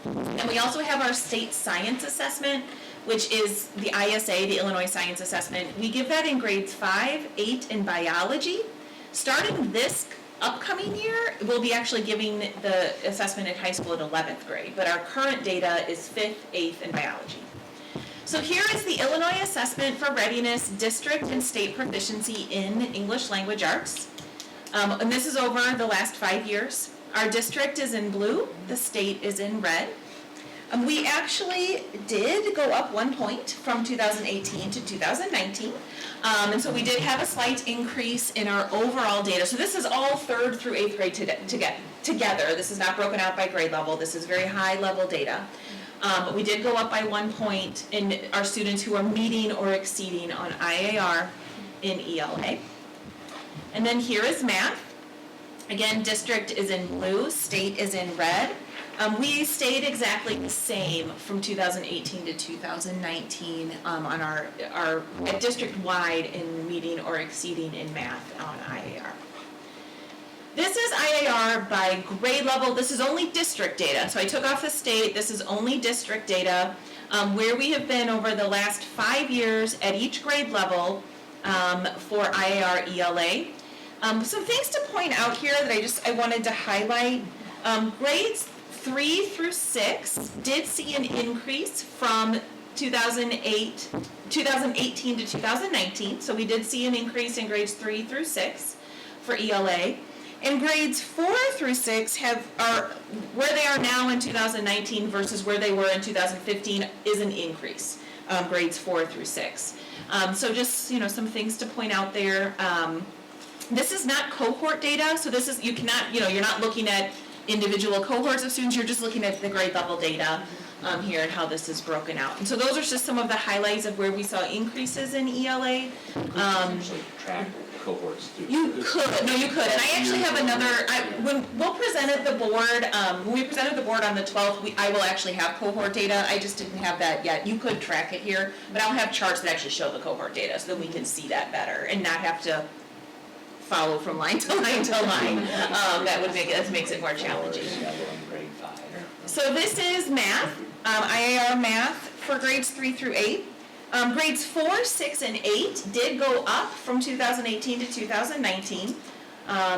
And we also have our state science assessment, which is the ISA, the Illinois Science Assessment. We give that in grades 5, 8, and biology. Starting this upcoming year, we'll be actually giving the assessment at high school at 11th grade, but our current data is 5th, 8th, and biology. So here is the Illinois Assessment for Readiness District and State Proficiency in English Language Arts. And this is over the last 5 years. Our district is in blue, the state is in red. We actually did go up 1 point from 2018 to 2019. And so we did have a slight increase in our overall data. So this is all 3rd through 8th grade together. This is not broken out by grade level. This is very high level data. But we did go up by 1 point in our students who are meeting or exceeding on IAR in ELA. And then here is math. Again, district is in blue, state is in red. We stayed exactly the same from 2018 to 2019 on our district-wide in meeting or exceeding in math on IAR. This is IAR by grade level. This is only district data. So I took off the state. This is only district data, where we have been over the last 5 years at each grade level for IAR ELA. Some things to point out here that I wanted to highlight. Grades 3 through 6 did see an increase from 2018 to 2019. So we did see an increase in grades 3 through 6 for ELA. And grades 4 through 6 are where they are now in 2019 versus where they were in 2015 is an increase, grades 4 through 6. So just, you know, some things to point out there. This is not cohort data, so this is, you cannot, you know, you're not looking at individual cohorts of students, you're just looking at the grade level data here and how this is broken out. And so those are just some of the highlights of where we saw increases in ELA. Actually track cohorts too. You could, and I actually have another, when we'll present at the board, when we presented the board on the 12th, I will actually have cohort data, I just didn't have that yet. You could track it here, but I'll have charts that actually show the cohort data so that we can see that better and not have to follow from line to line to line. That makes it more challenging. Grade 5. So this is math, IAR math for grades 3 through 8. Grades 4, 6, and 8 did go up from 2018 to 2019.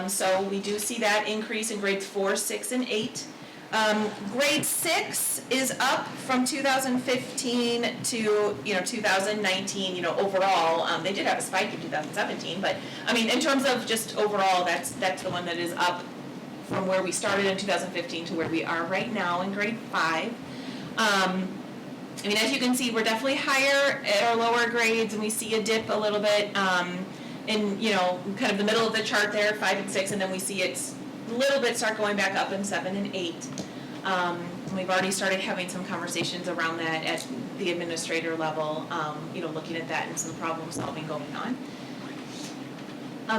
So we do see that increase in grades 4, 6, and 8. Grade 6 is up from 2015 to 2019. Overall, they did have a spike in 2017, but I mean in terms of just overall, that's the one that is up from where we started in 2015 to where we are right now in grade 5. I mean, as you can see, we're definitely higher at our lower grades, and we see a dip a little bit in kind of the middle of the chart there, 5 and 6, and then we see it's a little bit start going back up in 7 and 8. We've already started having some conversations around that at the administrator level, looking at that and some problem solving going on.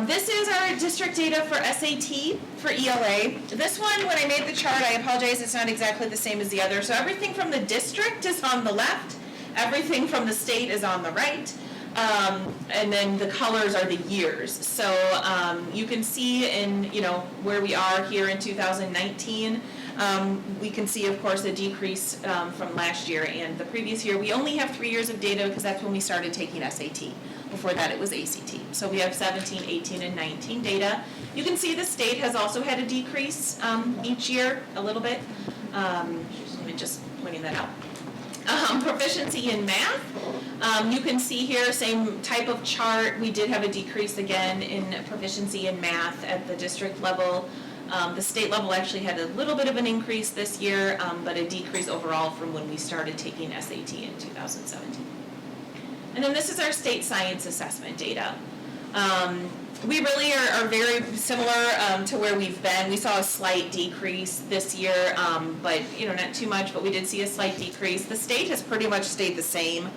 This is our district data for SAT for ELA. This one, when I made the chart, I apologize, it's not exactly the same as the other. So everything from the district is on the left, everything from the state is on the right, and then the colors are the years. So you can see in where we are here in 2019. We can see, of course, a decrease from last year and the previous year. We only have 3 years of data because that's when we started taking SAT. Before that, it was ACT. So we have 17, 18, and 19 data. You can see the state has also had a decrease each year, a little bit. Just pointing that out. Proficiency in math. You can see here, same type of chart. We did have a decrease again in proficiency in math at the district level. The state level actually had a little bit of an increase this year, but a decrease overall from when we started taking SAT in 2017. And then this is our state science assessment data. We really are very similar to where we've been. We saw a slight decrease this year, but not too much, but we did see a slight decrease. The state has pretty much stayed the same.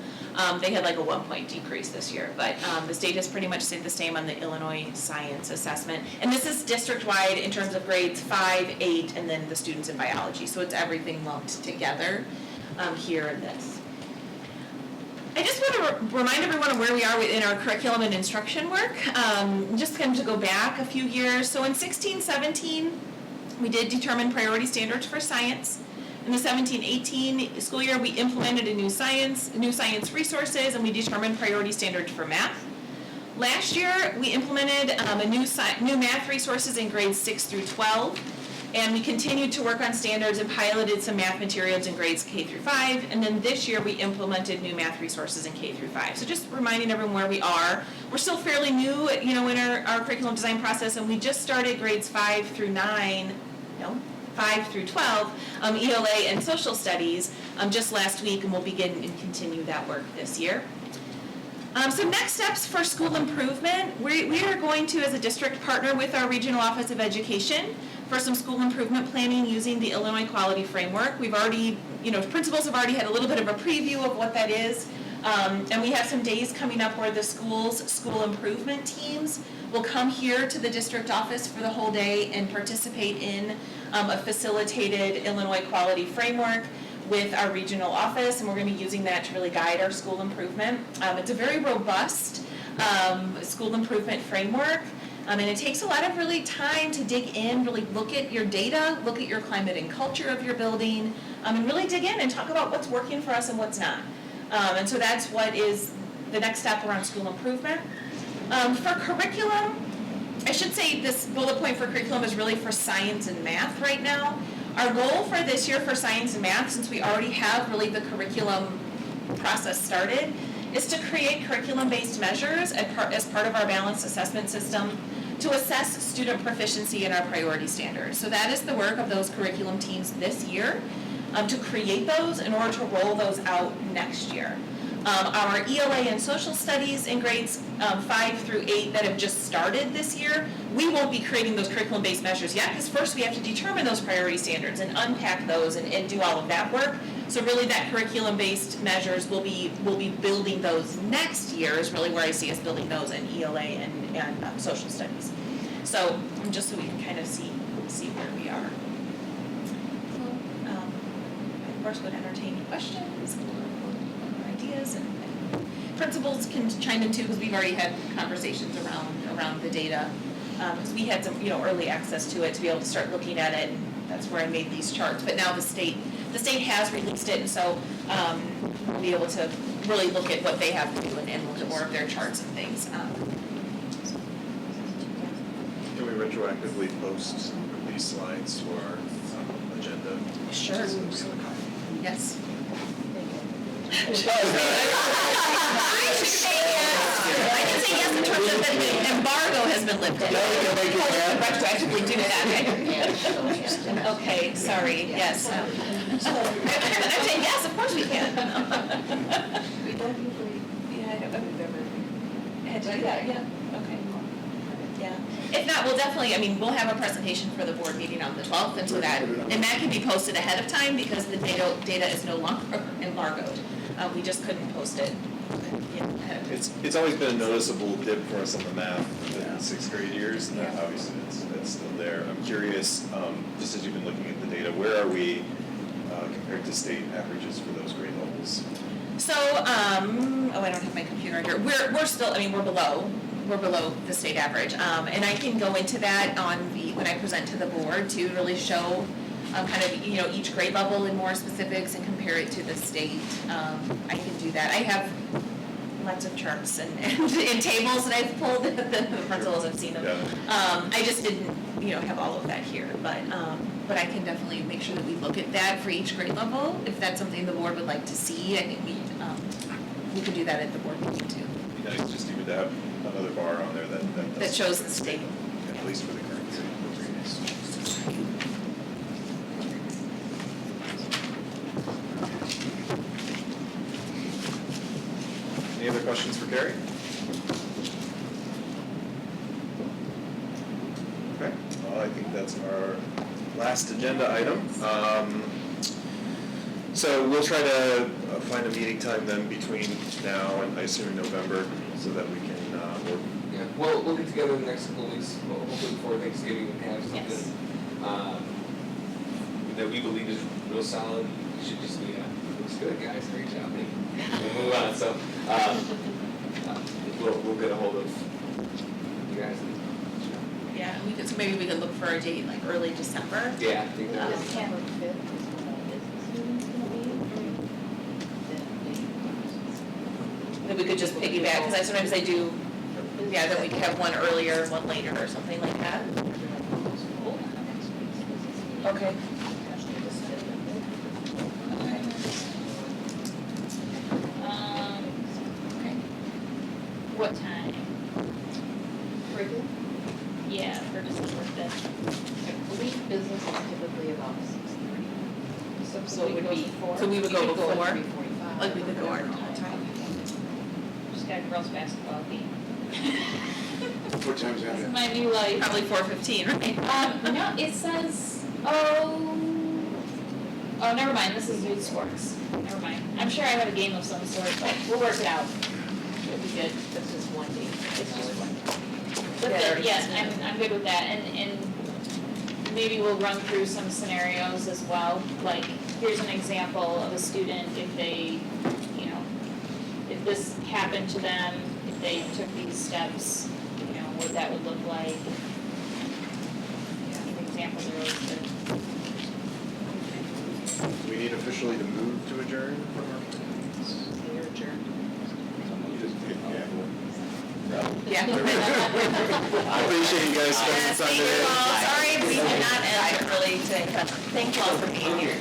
They had like a 1-point decrease this year, but the state has pretty much stayed the same on the Illinois science assessment. And this is district-wide in terms of grades 5, 8, and then the students in biology. So it's everything lumped together here in this. I just want to remind everyone of where we are within our curriculum and instruction work. Just kind of to go back a few years. So in 16-17, we did determine priority standards for science. In the 17-18 school year, we implemented new science resources, and we determined priority standards for math. Last year, we implemented new math resources in grades 6 through 12, and we continued to work on standards and piloted some math materials in grades K through 5, and then this year we implemented new math resources in K through 5. So just reminding everyone where we are. We're still fairly new, in our curriculum design process, and we just started grades 5 through 12, ELA and social studies just last week, and we'll begin and continue that work this year. So next steps for school improvement, we are going to, as a district, partner with our Regional Office of Education for some school improvement planning using the Illinois Quality Framework. We've already, principals have already had a little bit of a preview of what that is, and we have some days coming up where the school improvement teams will come here to the district office for the whole day and participate in a facilitated Illinois Quality Framework with our regional office, and we're going to be using that to really guide our school improvement. It's a very robust school improvement framework, and it takes a lot of really time to dig in, really look at your data, look at your climate and culture of your building, and really dig in and talk about what's working for us and what's not. And so that's what is the next step around school improvement. For curriculum, I should say this bullet point for curriculum is really for science and math right now. Our goal for this year for science and math, since we already have really the curriculum process started, is to create curriculum-based measures as part of our balanced assessment system to assess student proficiency in our priority standards. So that is the work of those curriculum teams this year, to create those in order to roll those out next year. Our ELA and social studies in grades 5 through 8 that have just started this year, we won't be creating those curriculum-based measures yet, because first we have to determine those priority standards and unpack those and do all of that work. So really that curriculum-based measures will be building those next year is really where I see us building those in ELA and social studies. So just so we can kind of see where we are. So I of course would entertain questions, ideas, and principals can chime in too, because we've already had conversations around the data. because we had some, early access to it to be able to start looking at it, and that's where I made these charts. But now the state has released it, and so we'll be able to really look at what they have to do and look at more of their charts and things. Can we retroactively post these slides to our agenda? Sure. Yes. I should say yes. I can say yes in terms of that the embargo has been lifted. Retroactively do that. Okay, sorry, yes. I'm saying yes, of course we can. We don't usually, Yeah, I don't know. we've ever. Had to do that, yeah, okay. Yeah, if not, we'll definitely, we'll have a presentation for the board meeting on the 12th, and so that can be posted ahead of time because the data is no longer embargoed. We just couldn't post it, ahead of time. It's always been a noticeable dip for us on the math in the sixth grade years, and that obviously that's still there. I'm curious, just as you've been looking at the data, where are we compared to state averages for those grade levels? So, I don't have my computer right here. We're still, we're below the state average. And I can go into that when I present to the board to really show kind of, each grade level in more specifics and compare it to the state. I can do that. I have lots of charts and tables that I've pulled, the principals have seen them. Yeah. I just didn't, have all of that here, but I can definitely make sure that we look at that for each grade level. If that's something the board would like to see, I think we could do that at the board meeting too. It'd be nice just even to have another bar on there That shows the state. At least for the current year. Any other questions for Carrie? Okay, well, I think that's our last agenda item. So we'll try to find a meeting time then between now and I assume November so that we can work. Yeah, we'll get together in the next couple of weeks, hopefully before Thanksgiving, and have something Yes. That we believe is real solid. You should just be, looks good, guys, reach out, maybe. We'll move on, so, we'll get a hold of you guys. And, Yeah, so maybe we could look for a date like early December. yeah, I think that was. December 5th is when all business meetings gonna be. That we could just piggyback, because sometimes they do, then we could have one earlier, one later, or something like that. Okay. Okay. What time? Regular? Yeah, for December 5th. I believe business is typically about 6:30. So it would be four. So we would go before, 3:45. like we could go our normal time. Just got girls' basketball game. What time's This is that? my new life. Probably 4:15, right? No, it says, never mind, this is youth sports. Never mind. I'm sure I have a game of some sort, but we'll work it out. It'll be good. This is one day. It's just one. Yeah, But yes, I'm good with that, and maybe we'll run through some scenarios as well, like, here's an example of a student, if they, if this happened to them, if they took these steps, what that would look like. Examples are always good. Do we need officially to move to adjourn from our meetings? You're adjourned. Yeah. I appreciate you guys spending Yes, some time thank you today. all. Sorry we did not end early today, but thank you all for being here.